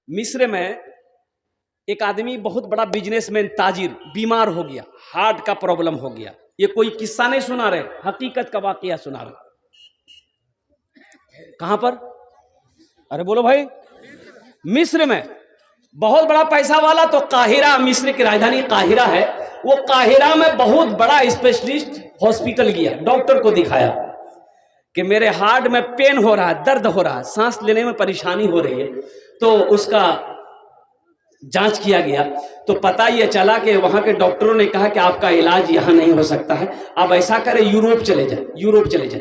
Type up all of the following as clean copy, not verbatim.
मिस्र में एक आदमी बहुत बड़ा बिजनेसमैन ताजिर बीमार हो गया, हार्ट का प्रॉब्लम हो गया। ये कोई किस्सा नहीं सुना रहे, हकीकत का वाकया सुना रहे। कहां पर? अरे बोलो भाई। मिस्र में बहुत बड़ा पैसा वाला, तो काहिरा, मिस्र की राजधानी काहिरा है, वो काहिरा में बहुत बड़ा स्पेशलिस्ट हॉस्पिटल गया, डॉक्टर को दिखाया कि मेरे हार्ट में पेन हो रहा है, दर्द हो रहा है, सांस लेने में परेशानी हो रही है। तो उसका जांच किया गया तो पता ये चला कि वहां के डॉक्टरों ने कहा कि आपका इलाज यहां नहीं हो सकता है, आप ऐसा करें यूरोप चले जाए, यूरोप चले जाए।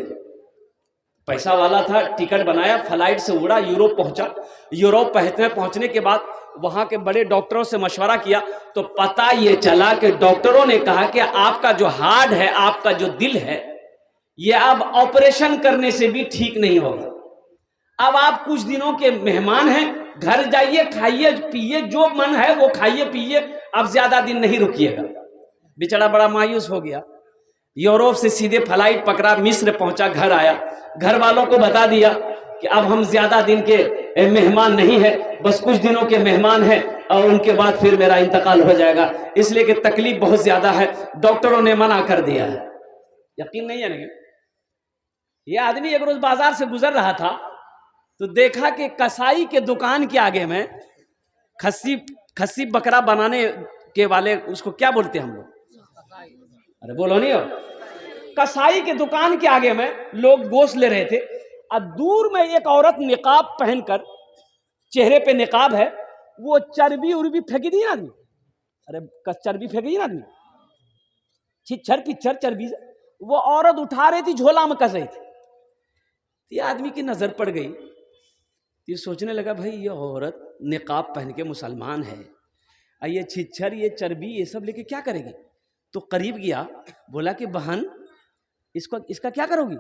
पैसा वाला था, टिकट बनाया, फ्लाइट से उड़ा, यूरोप पहुंचा। यूरोप पहुंचने के बाद वहां के बड़े डॉक्टरों से मशवरा किया तो पता ये चला कि डॉक्टरों ने कहा कि आपका जो हार्ट है, आपका जो दिल है, ये अब ऑपरेशन करने से भी ठीक नहीं होगा। अब आप कुछ दिनों के मेहमान हैं, घर जाइए, खाइए पिए, जो मन है वो खाइए पिए, अब ज्यादा दिन नहीं रुकिएगा। बेचारा बड़ा मायूस हो गया। यूरोप से सीधे फ्लाइट पकड़ा, मिस्र पहुंचा, घर आया, घर वालों को बता दिया कि अब हम ज्यादा दिन के मेहमान नहीं है, बस कुछ दिनों के मेहमान हैं और उनके बाद फिर मेरा इंतकाल हो जाएगा, इसलिए कि तकलीफ बहुत ज्यादा है, डॉक्टरों ने मना कर दिया है। यकीन नहीं है ना? ये आदमी एक रोज बाजार से गुजर रहा था तो देखा कि कसाई के दुकान के आगे में खस्सी बकरा बनाने के वाले, उसको क्या बोलते हैं हम लोग? अरे बोलो नहीं हो। कसाई के दुकान के आगे में लोग गोश्त ले रहे थे और दूर में एक औरत निकाब पहनकर, चेहरे पे निकाब है, वो चर्बी उर्बी फेंकी दी ना आदमी। अरे चर्बी फेंकी दी ना आदमी, छिच्छर पिच्छर चर्बी, वो औरत उठा रही थी, झोला में कस रही थी। ये आदमी की नजर पड़ गई, ये सोचने लगा भाई ये औरत निकाब पहन के मुसलमान है, ये छिच्छर ये चर्बी ये सब लेके क्या करेगी? तो करीब गया, बोला कि बहन इसका क्या करोगी?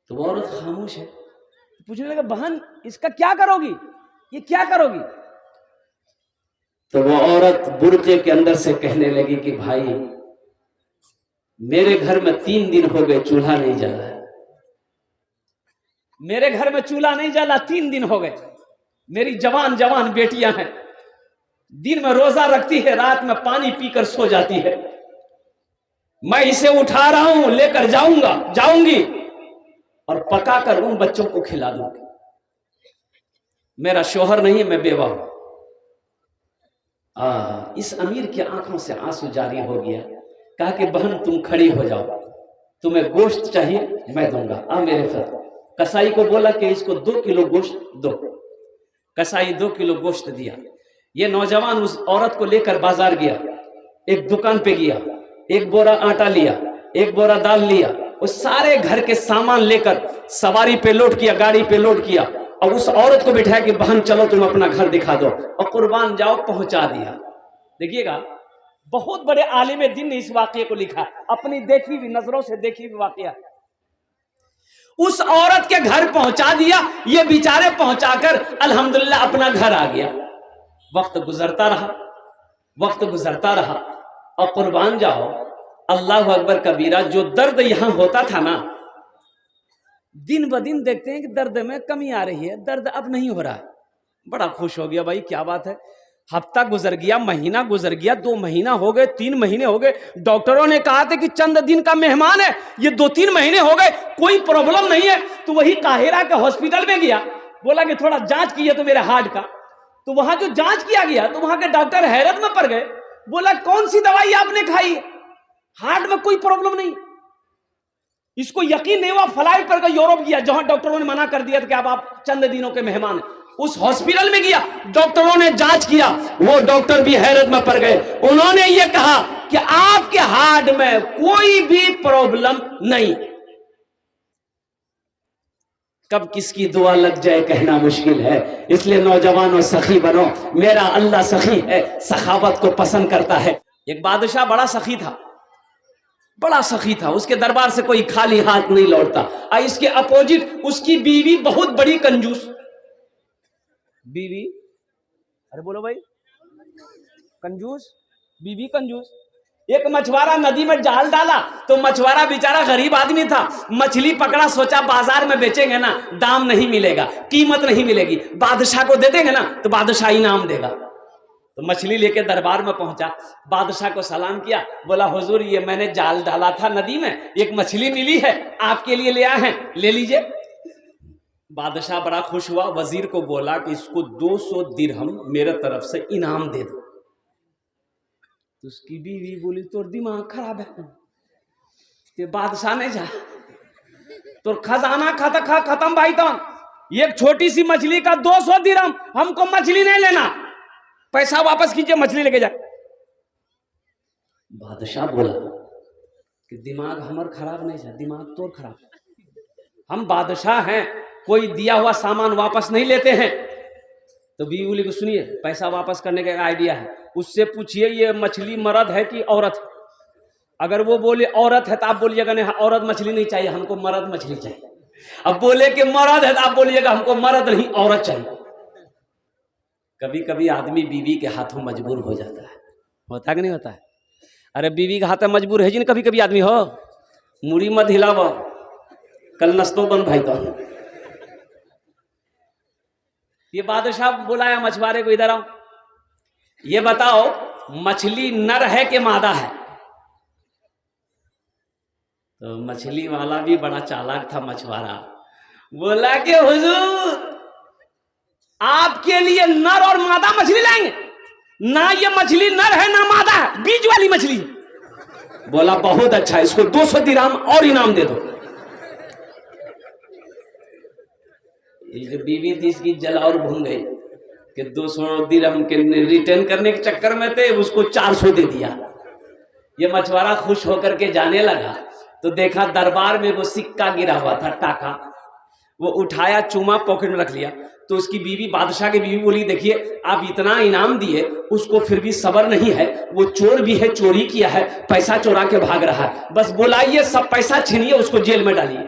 तो वो औरत खामोश है। तो पूछने लगा बहन इसका क्या करोगी, ये क्या करोगी? तो वो औरत बुर्के के अंदर से कहने लगी कि भाई मेरे घर में 3 दिन हो गए चूल्हा नहीं जला है, मेरे घर में चूल्हा नहीं जला 3 दिन हो गए। मेरी जवान जवान बेटियां हैं, दिन में रोजा रखती है, रात में पानी पीकर सो जाती है। मैं इसे उठा रहा हूं, लेकर जाऊंगी और पकाकर उन बच्चों को खिला दूंगी। मेरा शोहर नहीं, मैं बेवा हूं। इस अमीर की आंखों से आंसू जारी हो गया। कहा कि बहन तुम खड़ी हो जाओ, तुम्हें गोश्त चाहिए मैं दूंगा, आ मेरे साथ। कसाई को बोला कि इसको 2 किलो गोश्त दो। कसाई 2 किलो गोश्त दिया। ये नौजवान उस औरत को लेकर बाजार गया, एक दुकान पे गया, 1 बोरा आटा लिया, 1 बोरा दाल लिया, उस सारे घर के सामान लेकर सवारी पे लोड किया, गाड़ी पे लोड किया और उस औरत को बिठाया कि बहन चलो तुम अपना घर दिखा दो और कुर्बान जाओ, पहुंचा दिया। देखिएगा, बहुत बड़े आलिम दीन ने इस वाकये को लिखा, अपनी देखी हुई नजरों से देखी हुई वाकया। उस औरत के घर पहुंचा दिया, ये बेचारे पहुंचाकर अल्हम्दुलिल्लाह अपना घर आ गया। वक्त गुजरता रहा और कुर्बान जाओ, अल्लाह अकबर कबीरा, जो दर्द यहां होता था ना, दिन ब दिन देखते हैं कि दर्द में कमी आ रही है, दर्द अब नहीं हो रहा है। बड़ा खुश हो गया, भाई क्या बात है। हफ्ता गुजर गया, महीना गुजर गया, 2 महीना हो गए, 3 महीने हो गए। डॉक्टरों ने कहा था कि चंद दिन का मेहमान है, ये 2-3 महीने हो गए, कोई प्रॉब्लम नहीं है। तो वही काहिरा के हॉस्पिटल में गया, बोला कि थोड़ा जांच किया तो मेरे हार्ट का। तो वहां जो जांच किया गया तो वहां के डॉक्टर हैरत में पड़ गए। बोला कौन सी दवाई आपने खाई, हार्ट में कोई प्रॉब्लम नहीं। इसको यकीन नहीं हुआ, फ्लाइट पर यूरोप गया जहां डॉक्टरों ने मना कर दिया था कि अब आप चंद दिनों के मेहमान हैं। उस हॉस्पिटल में गया, डॉक्टरों ने जांच किया, वो डॉक्टर भी हैरत में पड़ गए। उन्होंने ये कहा कि आपके हार्ट में कोई भी प्रॉब्लम नहीं। कब किसकी दुआ लग जाए कहना मुश्किल है, इसलिए नौजवानों सखी बनो। मेरा अल्लाह सखी है, सखावत को पसंद करता है। एक बादशाह बड़ा सखी था, उसके दरबार से कोई खाली हाथ नहीं लौटता। और इसके अपोजिट उसकी बीवी बहुत बड़ी कंजूस। बीवी, अरे बोलो भाई, कंजूस, बीवी कंजूस। एक मछुआरा नदी में जाल डाला तो मछुआरा बेचारा गरीब आदमी था, मछली पकड़ा, सोचा बाजार में बेचेंगे ना दाम नहीं मिलेगा, कीमत नहीं मिलेगी, बादशाह को दे देंगे ना तो बादशाह इनाम देगा। तो मछली लेके दरबार में पहुंचा, बादशाह को सलाम किया, बोला हुजूर ये मैंने जाल डाला था नदी में, एक मछली मिली है, आपके लिए ले आए हैं, ले लीजिए। बादशाह बड़ा खुश हुआ, वजीर को बोला कि इसको 200 दिरहम मेरे तरफ से इनाम दे दो। तो उसकी बीवी बोली तोर दिमाग खराब है, ते बादशाह ने जा तो खजाना खत्म भाई, तो एक छोटी सी मछली का 200 दिरहम, हमको मछली नहीं लेना, पैसा वापस कीजिए, मछली लेके जाए। बादशाह बोला कि दिमाग हमार खराब नहीं है, दिमाग तोर खराब, हम बादशाह हैं, कोई दिया हुआ सामान वापस नहीं लेते हैं। तो बीवी बोली को सुनिए, पैसा वापस करने का आइडिया है, उससे पूछिए ये मछली मर्द है कि औरत है। अगर वो बोले औरत है तो आप बोलिएगा नहीं औरत मछली नहीं चाहिए, हमको मर्द मछली चाहिए। अब बोले कि मर्द है तो आप बोलिएगा हमको मर्द नहीं औरत चाहिए। कभी कभी आदमी बीवी के हाथों मजबूर हो जाता है, होता कि नहीं होता है? अरे बीवी के हाथ में मजबूर है जी, कभी कभी आदमी हो, मुड़ी मत हिलाव, कल नस्तो बन भाई। तो ये बादशाह बुलाया मछुआरे को, इधर आओ, ये बताओ मछली नर है कि मादा है? तो मछली वाला भी बड़ा चालाक था मछुआरा, बोला कि हुजूर आपके लिए नर और मादा मछली लाएंगे ना, ये मछली नर है ना मादा है, बीज वाली मछली है। बोला बहुत अच्छा, इसको 200 दिरहम और इनाम दे दो। ये जो बीवी थी इसकी जल और भून गई कि 200 दिरहम के रिटर्न करने के चक्कर में थे, उसको 400 दे दिया। ये मछुआरा खुश होकर के जाने लगा तो देखा दरबार में वो सिक्का गिरा हुआ था, टाका, वो उठाया, चूमा, पॉकेट में रख लिया। तो उसकी बीवी, बादशाह की बीवी बोली देखिए आप इतना इनाम दिए, उसको फिर भी सब्र नहीं है, वो चोर भी है, चोरी किया है, पैसा चोरा के भाग रहा है, बस बुलाइए, सब पैसा छीनिए, उसको जेल में डालिए।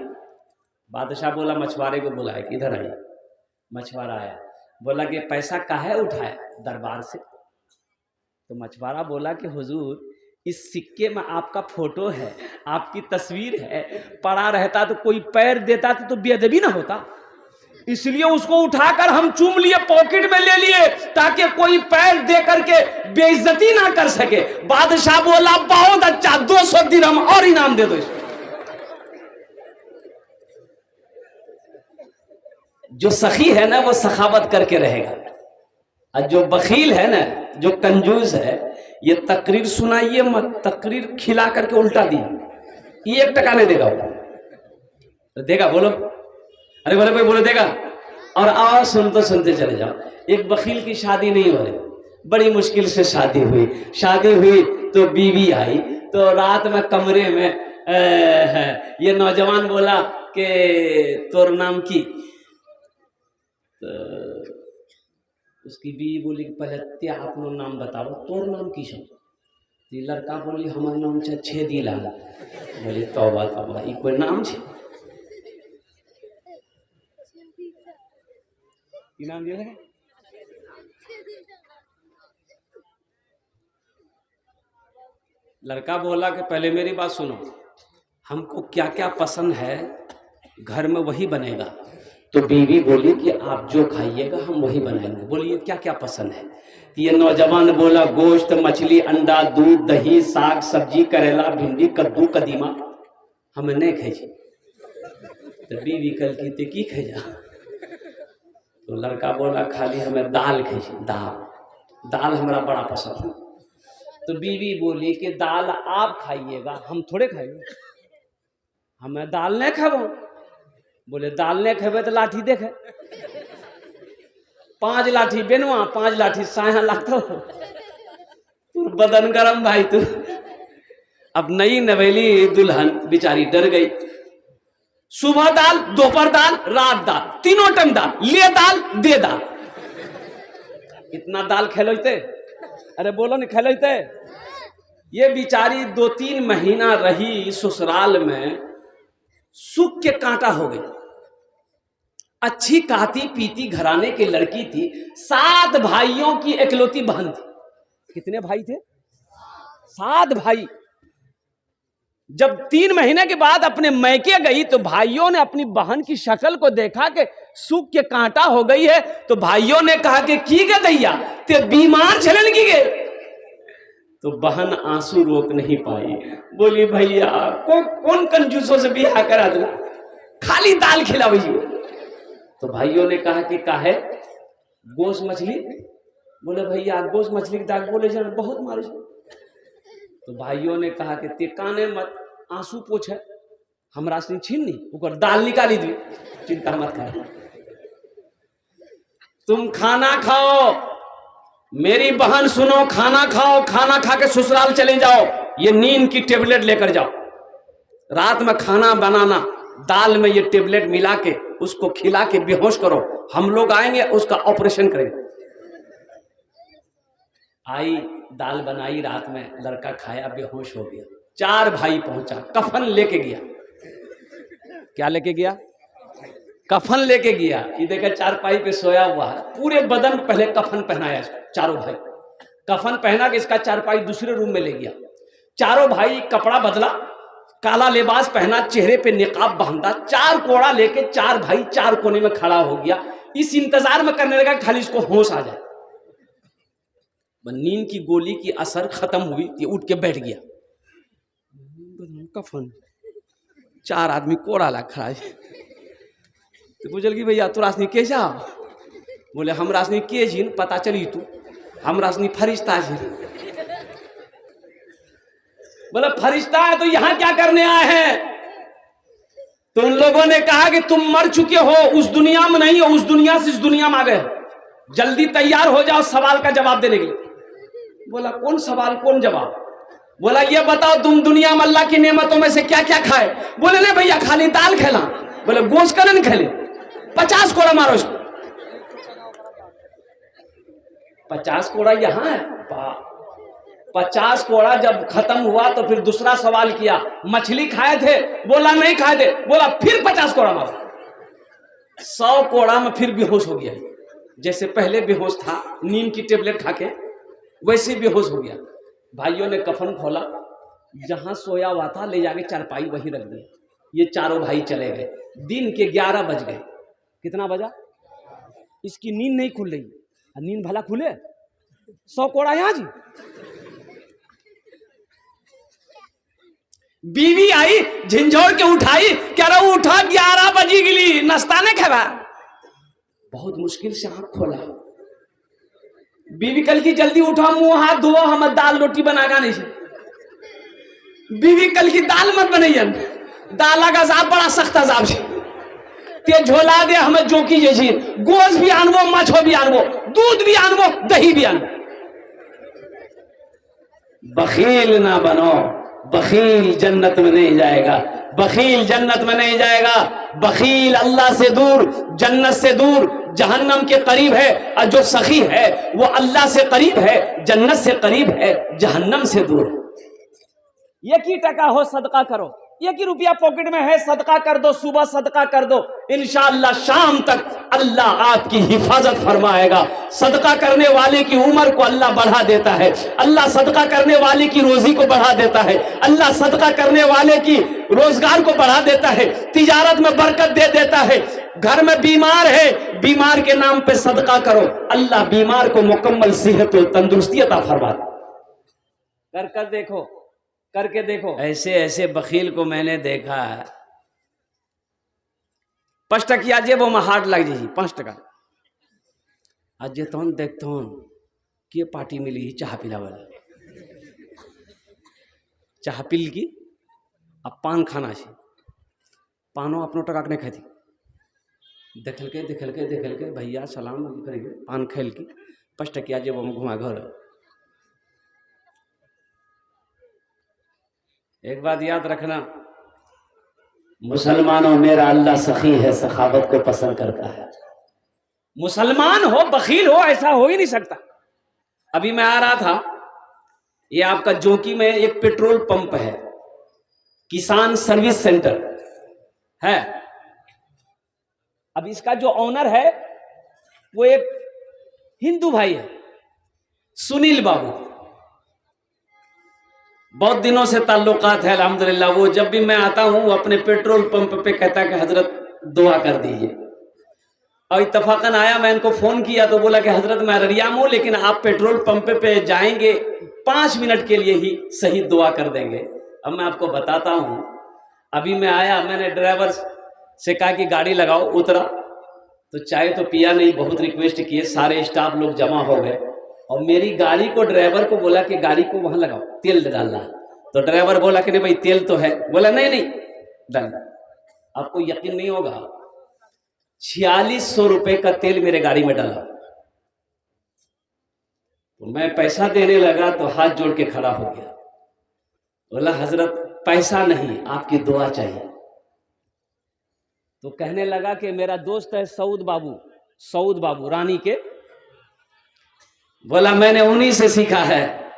बादशाह बोला मछुआरे को बुलाए कि इधर आइए। मछुआरा आया, बोला कि पैसा काहे उठाया दरबार से? तो मछुआरा बोला कि हुजूर इस सिक्के में आपका फोटो है, आपकी तस्वीर है, पड़ा रहता तो कोई पैर देता तो बेअदबी ना होता, इसलिए उसको उठाकर हम चूम लिए, पॉकेट में ले लिए, ताकि कोई पैर दे करके बेइज्जती ना कर सके। बादशाह बोला बहुत अच्छा, 200 दिरहम और इनाम दे दो इसको। जो सखी है ना वो सखावत करके रहेगा, और जो बखील है ना, जो कंजूस है, ये तकरीर सुनाइए मत, तकरीर खिला करके उल्टा दी, ये 1 टका नहीं देगा। देगा बोलो, अरे बोले भाई बोलो देगा। और आवाज सुनते सुनते चले जाओ। एक बखील की शादी नहीं हो रही, बड़ी मुश्किल से शादी हुई तो बीवी आई, तो रात में कमरे में ये नौजवान बोला कि तोर नाम की? तो उसकी बीवी बोली कि पहले त्या अपनो नाम बताओ, तोर नाम की छो? लड़का बोली हमार नाम छे छेदीलाल। बोली तौबा तौबा, ई कोई नाम छे? की नाम दिया है? लड़का बोला कि पहले मेरी बात सुनो, हमको क्या क्या पसंद है घर में वही बनेगा। तो बीवी बोली कि आप जो खाइएगा हम वही बनाएंगे। बोलिए क्या क्या पसंद है? ये नौजवान बोला गोश्त, मछली, अंडा, दूध, दही, साग सब्जी, करेला, भिंडी, कद्दू, कदीमा हमें नहीं खाई। तो बीवी कल की खाई जा। तो लड़का बोला खाली हमें दाल खाई, दाल हमारा बड़ा पसंद है। तो बीवी बोली कि दाल आप खाइएगा, हम थोड़े खाएंगे, हमें दाल नहीं खाबो। बोले दाल नहीं खेबे तो लाठी देखे, 5 लाठी बेनवा, 5 लाठी साया लागतो, तू बदन गरम भाई तू। अब नई नवेली दुल्हन बेचारी डर गई। सुबह दाल, दोपहर दाल, रात दाल, तीनों टाइम दाल, ले दाल दे दाल। इतना दाल खेलोते? अरे बोलो नहीं खेलोते? ये बेचारी 2-3 महीना रही ससुराल में, सुख के कांटा हो गई। अच्छी खाती पीती घराने की लड़की थी, 7 भाइयों की इकलौती बहन थी। कितने भाई थे? 7 भाई। जब 3 महीने के बाद अपने मैके गई तो भाइयों ने अपनी बहन की शक्ल को देखा कि सूख के कांटा हो गई है, तो भाइयों ने कहा कि की गे दैया ते बीमार चलन की गे। तो बहन आंसू रोक नहीं पाई, बोली भैया कौन कंजूसों से बियाह करा दिला, खाली दाल खिलाइए। तो भाइयों ने कहा कि काहे गोश मछली, बोले भैया गोश मछली की दाग बोले जन बहुत मारे। तो भाइयों ने कहा कि ते काने मत आंसू पोछ है, हमरा से छीन नहीं ऊपर दाल निकाली दी, चिंता मत कर, तुम खाना खाओ, मेरी बहन सुनो, खाना खाओ, खाना खा के ससुराल चले जाओ, ये नींद की टेबलेट लेकर जाओ, रात में खाना बनाना, दाल में ये टेबलेट मिला के उसको खिला के बेहोश करो, हम लोग आएंगे उसका ऑपरेशन करेंगे। आई दाल बनाई, रात में लड़का खाया, बेहोश हो गया। 4 भाई पहुंचा, कफन लेके गया। क्या लेके गया? कफन लेके गया। ये देखा चारपाई पे सोया हुआ है, पूरे बदन पहले कफन पहनाया इसको, चारों भाई कफन पहना के इसका चारपाई दूसरे रूम में ले गया। चारों भाई कपड़ा बदला, काला लिबास पहना, चेहरे पे निकाब बांधा, 4 कोड़ा लेके 4 भाई 4 कोने में खड़ा हो गया। इस इंतजार में करने लगा खाली इसको होश आ जाए। नींद की गोली की असर खत्म हुई, ये उठ के बैठ गया। कफन 4 आदमी कोड़ा ला खड़ा है। तो पूछल की भैया तो रासनी के जा, बोले हम रासनी के जिन पता चली तू, हम रासनी फरिश्ता जी। बोले फरिश्ता है तो यहां क्या करने आए हैं? तो उन लोगों ने कहा कि तुम मर चुके हो, उस दुनिया में नहीं हो, उस दुनिया से इस दुनिया में आ गए हो, जल्दी तैयार हो जाओ सवाल का जवाब देने के लिए। बोला कौन सवाल कौन जवाब? बोला ये बताओ तुम दुनिया में अल्लाह की नेमतों में से क्या क्या खाए? बोले नहीं भैया खाली दाल खेला। बोले गोश्त का नहीं खेले, 50 कोड़ा मारो इसको। 50 कोड़ा यहाँ है। 50 कोड़ा जब खत्म हुआ तो फिर दूसरा सवाल किया, मछली खाए थे? बोला नहीं खाए थे। बोला फिर 50 कोड़ा मारो। 100 कोड़ा में फिर बेहोश हो गया, जैसे पहले बेहोश था नींद की टेबलेट खा के, वैसे बेहोश हो गया। भाइयों ने कफन खोला, जहां सोया हुआ था ले जाके चारपाई वहीं रख दिया। ये चारों भाई चले गए। दिन के 11 बज गए। कितना बजा? इसकी नींद नहीं खुल रही, नींद भला खुले? 100 कोड़ा यहां जी। बीवी आई झिंझोड़ के उठाई, कह रहा उठा 11 बजी गिली, नाश्ता नहीं खावा। बहुत मुश्किल से आंख खोला। बीवी कल की जल्दी उठा, मुंह हाथ धो, हम दाल रोटी बनागा नहीं से। बीवी कल की दाल मत बनैयन, दाला का जाप बड़ा सख्त अजाब से, ते झोला दे हमें जोकी जैसी, गोश्त भी आनबो, मछो भी आनबो, दूध भी आनबो, दही भी आनबो। बखील ना बनो, बखील जन्नत में नहीं जाएगा, बखील जन्नत में नहीं जाएगा। बखील अल्लाह से दूर, जन्नत से दूर, जहन्नम के करीब है। और जो सखी है वो अल्लाह से करीब है, जन्नत से करीब है, जहन्नम से दूर। 1 ही टका हो सदका करो, 1 ही रुपया पॉकेट में है सदका कर दो, सुबह सदका कर दो, इंशाअल्लाह शाम तक अल्लाह आपकी हिफाजत फरमाएगा। सदका करने वाले की उम्र को अल्लाह बढ़ा देता है, अल्लाह सदका करने वाले की रोजी को बढ़ा देता है, अल्लाह सदका करने वाले की रोजगार को बढ़ा देता है, तिजारत में बरकत दे देता है। घर में बीमार है, बीमार के नाम पे सदका करो, अल्लाह बीमार को मुकम्मल सेहत और तंदुरुस्ती अता फरमाता। कर देखो, करके देखो। ऐसे ऐसे बखील को मैंने देखा है। 5 टकिया जेबो में हाथ लग जाइए, 5 टका आज जेतौन देखतौन के पार्टी मिली चाह पिला वाला, चाह पिल की अब पान खाना छे, पानो अपनो टका के नहीं खाती। देखल के भैया सलाम करेंगे, पान खेल की 5 टकिया जेबो में घुमा घर। एक बात याद रखना, मुसलमानों मेरा अल्लाह सखी है, सखावत को पसंद करता है। मुसलमान हो बखील हो ऐसा हो ही नहीं सकता। अभी मैं आ रहा था, ये आपका जोंकी में एक पेट्रोल पंप है, किसान सर्विस सेंटर है। अब इसका जो ऑनर है वो एक हिंदू भाई है, सुनील बाबू। बहुत दिनों से ताल्लुकात है अल्हम्दुलिल्लाह। वो जब भी मैं आता हूँ अपने पेट्रोल पंप पे कहता है कि हजरत दुआ कर दीजिए। और इत्तफाकन आया, मैं इनको फ़ोन किया तो बोला कि हजरत मैं अररिया में हूँ, लेकिन आप पेट्रोल पंप पे जाएंगे 5 मिनट के लिए ही सही दुआ कर देंगे। अब मैं आपको बताता हूँ, अभी मैं आया, मैंने ड्राइवर से कहा कि गाड़ी लगाओ, उतरा तो चाय तो पिया नहीं, बहुत रिक्वेस्ट किए, सारे स्टाफ लोग जमा हो गए और मेरी गाड़ी को ड्राइवर को बोला कि गाड़ी को वहाँ लगाओ, तेल डालना। तो ड्राइवर बोला कि नहीं भाई तेल तो है। बोला नहीं नहीं डालना। आपको यकीन नहीं होगा, 4600 रुपए का तेल मेरे गाड़ी में डाला। तो मैं पैसा देने लगा तो हाथ जोड़ के खड़ा हो गया, बोला हजरत पैसा नहीं, आपकी दुआ चाहिए। तो कहने लगा कि मेरा दोस्त है सऊद बाबू रानी के। बोला मैंने उन्हीं से सीखा है,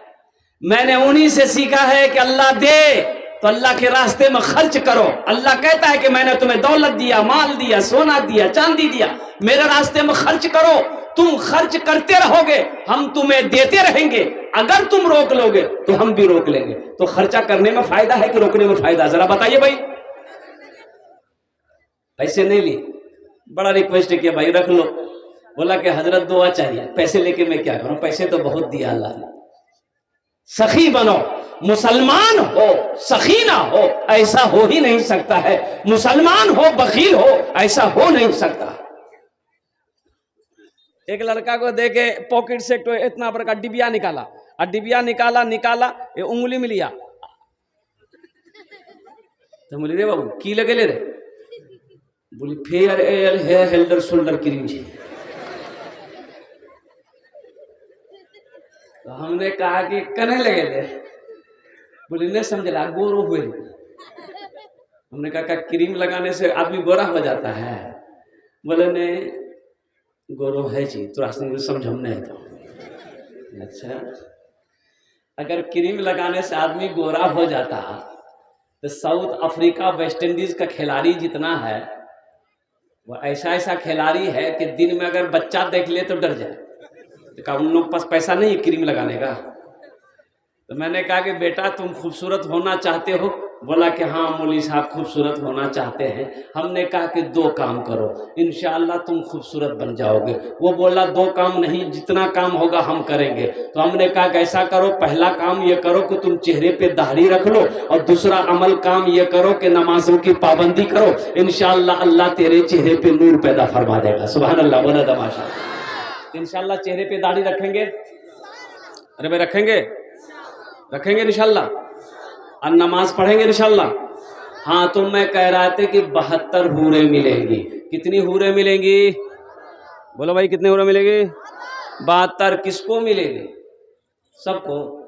मैंने उन्हीं से सीखा है कि अल्लाह दे तो अल्लाह के रास्ते में खर्च करो। अल्लाह कहता है कि मैंने तुम्हें दौलत दिया, माल दिया, सोना दिया, चांदी दिया, मेरे रास्ते में खर्च करो। तुम खर्च करते रहोगे, हम तुम्हें देते रहेंगे। अगर तुम रोक लोगे तो हम भी रोक लेंगे। तो खर्चा करने में फायदा है कि रोकने में फायदा, जरा बताइए भाई। पैसे नहीं लिए, बड़ा रिक्वेस्ट किया भाई रख लो। बोला कि हजरत दुआ चाहिए, पैसे लेके मैं क्या करूं, पैसे तो बहुत दिया अल्लाह ने। सखी बनो, मुसलमान हो सखी ना हो, ऐसा हो ही नहीं सकता है। मुसलमान हो बखील हो, ऐसा हो नहीं सकता। एक लड़का को देके पॉकेट से तो इतना बड़ा डिबिया निकाला, और डिबिया निकाला ये उंगली में लिया। तो बोली रे बाबू की लगे ले रे? बोली फेयर हेयर हेल्डर शोल्डर क्रीम जी। तो हमने कहा कि कने लगे थे? बोली नहीं समझला, गोरो हुए। हमने कहा क्रीम लगाने से आदमी गोरा हो जाता है? बोले ने गोरो है जी, तो समझ हम नहीं तो। अच्छा, अगर क्रीम लगाने से आदमी गोरा हो जाता तो साउथ अफ्रीका वेस्ट इंडीज का खिलाड़ी जितना है वो ऐसा खिलाड़ी है कि दिन में अगर बच्चा देख ले तो डर जाए। तो कहा उन लोग पास पैसा नहीं है क्रीम लगाने का। तो मैंने कहा कि बेटा तुम खूबसूरत होना चाहते हो? बोला कि हाँ मौलवी साहब खूबसूरत होना चाहते हैं। हमने कहा कि 2 काम करो, इंशाअल्लाह तुम खूबसूरत बन जाओगे। वो बोला 2 काम नहीं, जितना काम होगा हम करेंगे। तो हमने कहा कि ऐसा करो, पहला काम ये करो कि तुम चेहरे पे दाढ़ी रख लो, और दूसरा अमल काम ये करो कि नमाजों की पाबंदी करो। इंशाअल्लाह अल्लाह तेरे चेहरे पे नूर पैदा फरमा देगा। सुभान अल्लाह, बोला तमाशा। इंशाअल्लाह चेहरे पे दाढ़ी रखेंगे? अरे भाई रखेंगे इंशाअल्लाह, और नमाज पढ़ेंगे इंशाअल्लाह। हाँ तो मैं कह रहा था कि 72 हूरें मिलेंगी। कितनी हूरें मिलेंगी? बोलो भाई कितनी हूरें मिलेगी? 72। किसको मिलेगी? सबको।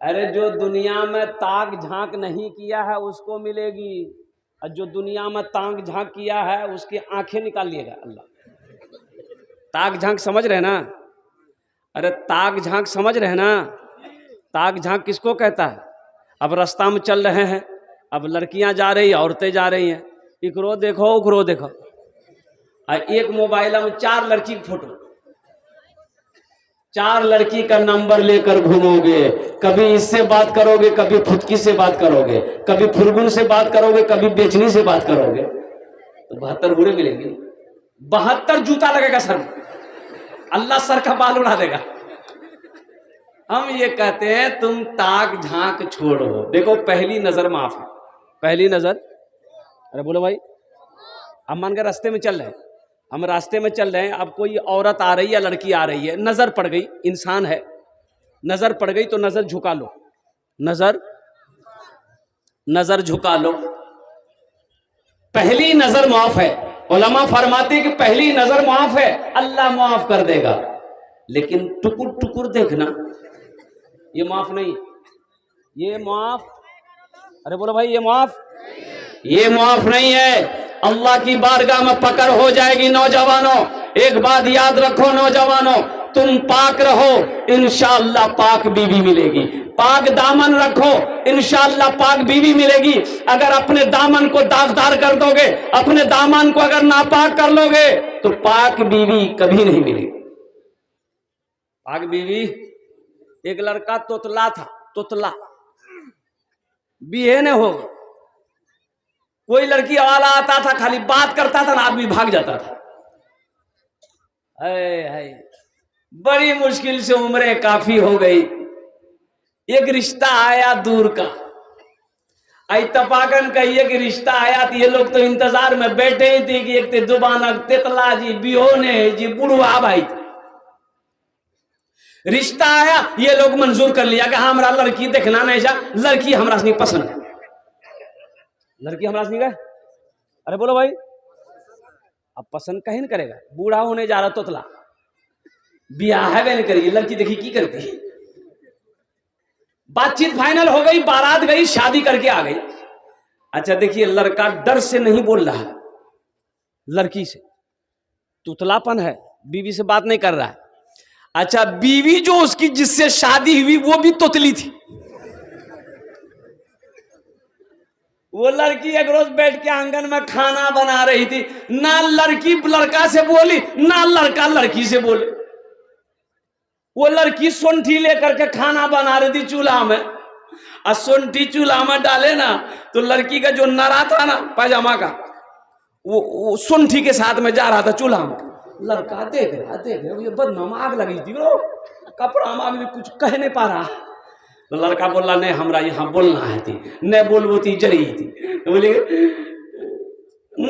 अरे जो दुनिया में ताक झांक नहीं किया है उसको मिलेगी, और जो दुनिया में ताक झांक किया है उसकी आंखें निकाल लिएगा अल्लाह। ताक झांक समझ रहे ना? अरे ताक झांक समझ रहे ना? ताक झांक किसको कहता है? अब रास्ता में चल रहे हैं, अब लड़कियां जा रही हैं, औरतें जा रही हैं, इकरो देखो उकरो देखो, और एक मोबाइल में 4 लड़की की फोटो, 4 लड़की का नंबर लेकर घूमोगे। कभी इससे बात करोगे, कभी फुटकी से बात करोगे, कभी फुरगुन से बात करोगे, कभी बेचनी से बात करोगे, तो 72 बुरे मिलेंगे। 72 जूता लगेगा सर में, अल्लाह सर का बाल उड़ा देगा। हम ये कहते हैं तुम ताक झांक छोड़ो। देखो पहली नजर माफ है, पहली नजर। अरे बोलो भाई, हम मान के रास्ते में चल रहे हैं, हम रास्ते में चल रहे हैं, अब कोई औरत आ रही है, लड़की आ रही है, नजर पड़ गई, इंसान है, नजर पड़ गई तो नजर झुका लो, नजर झुका लो। पहली नजर माफ है। उलमा फरमाते कि पहली नजर माफ है, अल्लाह माफ कर देगा। लेकिन टुकुर टुकुर देखना ये माफ नहीं, ये माफ। अरे बोलो भाई ये माफ नहीं है। अल्लाह की बारगाह में पकड़ हो जाएगी। नौजवानों एक बात याद रखो, नौजवानों तुम पाक रहो, इंशाअल्लाह पाक बीवी मिलेगी। पाक दामन रखो, इंशाअल्लाह पाक बीवी मिलेगी। अगर अपने दामन को दागदार कर दोगे, अपने दामन को अगर नापाक कर लोगे तो पाक बीवी कभी नहीं मिलेगी। पाक बीवी एक लड़का तोतला था, तोतला बीहे ने हो, कोई लड़की वाला आता था, खाली बात करता था ना, आदमी भाग जाता था। है बड़ी मुश्किल से उम्रें काफी हो गई, एक रिश्ता आया दूर का। इत्तफाकन कहिए कि रिश्ता आया तो ये लोग तो इंतजार में बैठे ही थे कि एक ते जुबानक तेतला जी बिहोने जी बुढ़वा भाई। रिश्ता आया, ये लोग मंजूर कर लिया कि हाँ हमारा लड़की देखना नहीं जा, लड़की हमारा नहीं पसंद है, लड़की हमारा नहीं गए। अरे बोलो भाई, अब पसंद कहीं नहीं करेगा, बूढ़ा होने जा रहा तोतला, ब्याह है नहीं करेगी, लड़की देखी की करती। बातचीत फाइनल हो गई, बारात गई, शादी करके आ गई। अच्छा देखिए, लड़का डर से नहीं बोल रहा है लड़की से, तुतलापन है, बीवी से बात नहीं कर रहा है। अच्छा बीवी जो उसकी जिससे शादी हुई वो भी तोतली थी। वो लड़की एक रोज बैठ के आंगन में खाना बना रही थी, ना लड़की लड़का से बोली ना लड़का लड़की से बोले। वो लड़की सोंठी लेकर के खाना बना रही थी चूल्हा में, और सोंठी चूल्हा में डाले ना तो लड़की का जो नरा था ना पैजामा का, वो सोंठी के साथ में जा रहा था चूल्हा में। लड़का देख रहा ये बदनाम, आग लगी थी वो कपड़ा में, कुछ कह नहीं पा रहा। तो लड़का बोला नहीं हमरा यहाँ बोलना है थी, नहीं बोलबो थी जरी थी। तो बोले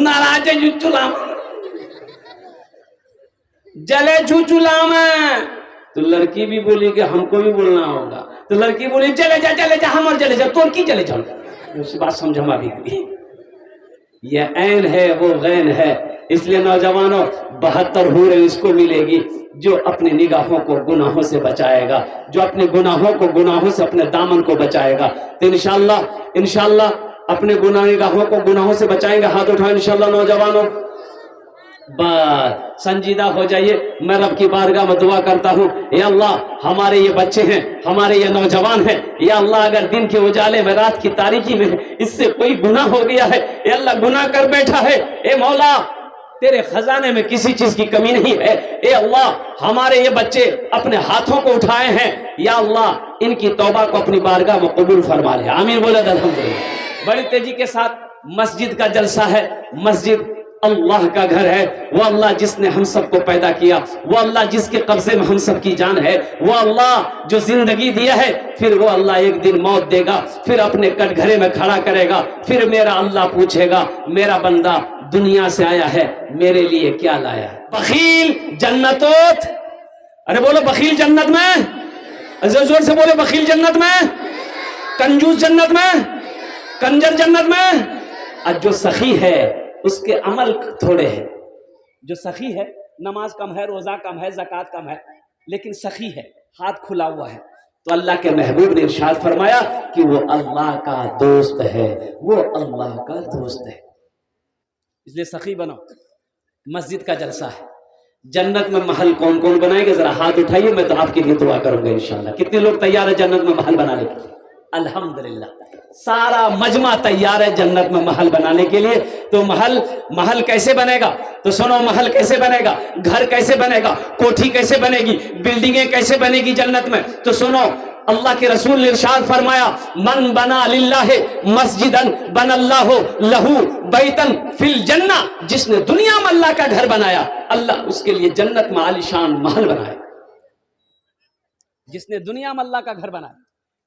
नाराज चूल्हा में जले चूल्हा में। तो लड़की भी बोली कि हमको भी बोलना होगा। तो लड़की बोली चले जा हम चले जा, तो की चले जाओ। उस बात समझमा भी, ये ऐन है वो गैन है। इसलिए नौजवानों 72 हूरें इसको मिलेगी जो अपनी निगाहों को गुनाहों से बचाएगा, जो अपने गुनाहों को गुनाहों से अपने दामन को बचाएगा। तो इंशाल्लाह अपने निगाहों को गुनाहों से बचाएंगे। हाथ उठाओ इंशाल्लाह नौजवानों, बस संजीदा हो जाइए। मैं रब की बारगाह में दुआ करता हूँ, या अल्लाह हमारे ये बच्चे हैं, हमारे ये नौजवान हैं, या अल्लाह अगर दिन के उजाले में रात की तारीकी में इससे कोई गुनाह हो गया है, या अल्लाह गुनाह कर बैठा है, ए मौला तेरे खजाने में किसी चीज की कमी नहीं है। ए अल्लाह हमारे ये बच्चे अपने हाथों को उठाए हैं, या अल्लाह इनकी तौबा को अपनी बारगाह में कबूल फरमा ले। आमीन बोले अल्हम्दुलिल्लाह। बड़ी तेजी के साथ मस्जिद का जलसा है। मस्जिद अल्लाह का घर है। वो अल्लाह जिसने हम सबको पैदा किया, वो अल्लाह जिसके कब्जे में हम सब की जान है, वो अल्लाह जो जिंदगी दिया है, फिर वो अल्लाह एक दिन मौत देगा, फिर अपने कटघरे में खड़ा करेगा। फिर मेरा अल्लाह पूछेगा, मेरा बंदा दुनिया से आया है, मेरे लिए क्या लाया है? बखील जन्नतोत, अरे बोलो बखील जन्नत में, जोर से बोलो बखील जन्नत में, कंजूस जन्नत में, कंजर जन्नत में। और जो सखी है उसके अमल थोड़े हैं। जो सखी है, नमाज कम है, रोजा कम है, ज़कात कम है, लेकिन सखी है, हाथ खुला हुआ है, तो अल्लाह के महबूब ने इरशाद फरमाया कि वो अल्लाह का दोस्त है, वो अल्लाह का दोस्त है। इसलिए सखी बनो। मस्जिद का जलसा है। जन्नत में महल कौन कौन बनाएंगे, जरा हाथ उठाइए, मैं तो आपके लिए दुआ करूंगा इंशाल्लाह। कितने लोग तैयार है जन्नत में महल बनाने के लिए? अल्हम्दुलिल्लाह, सारा मजमा तैयार है जन्नत में महल बनाने के लिए। तो महल कैसे बनेगा? तो सुनो, महल कैसे बनेगा, घर कैसे बनेगा, कोठी कैसे बनेगी, बिल्डिंगें कैसे बनेगी जन्नत में? तो सुनो, अल्लाह के रसूल ने इरशाद फरमाया, मन बना लिल्लाहि मस्जिदन बनल्लाहु लहू बैतन फिल जन्ना। जिसने दुनिया में अल्लाह का घर बनाया, अल्लाह उसके लिए जन्नत में आलीशान महल बनाया। जिसने दुनिया में अल्लाह का घर बनाया,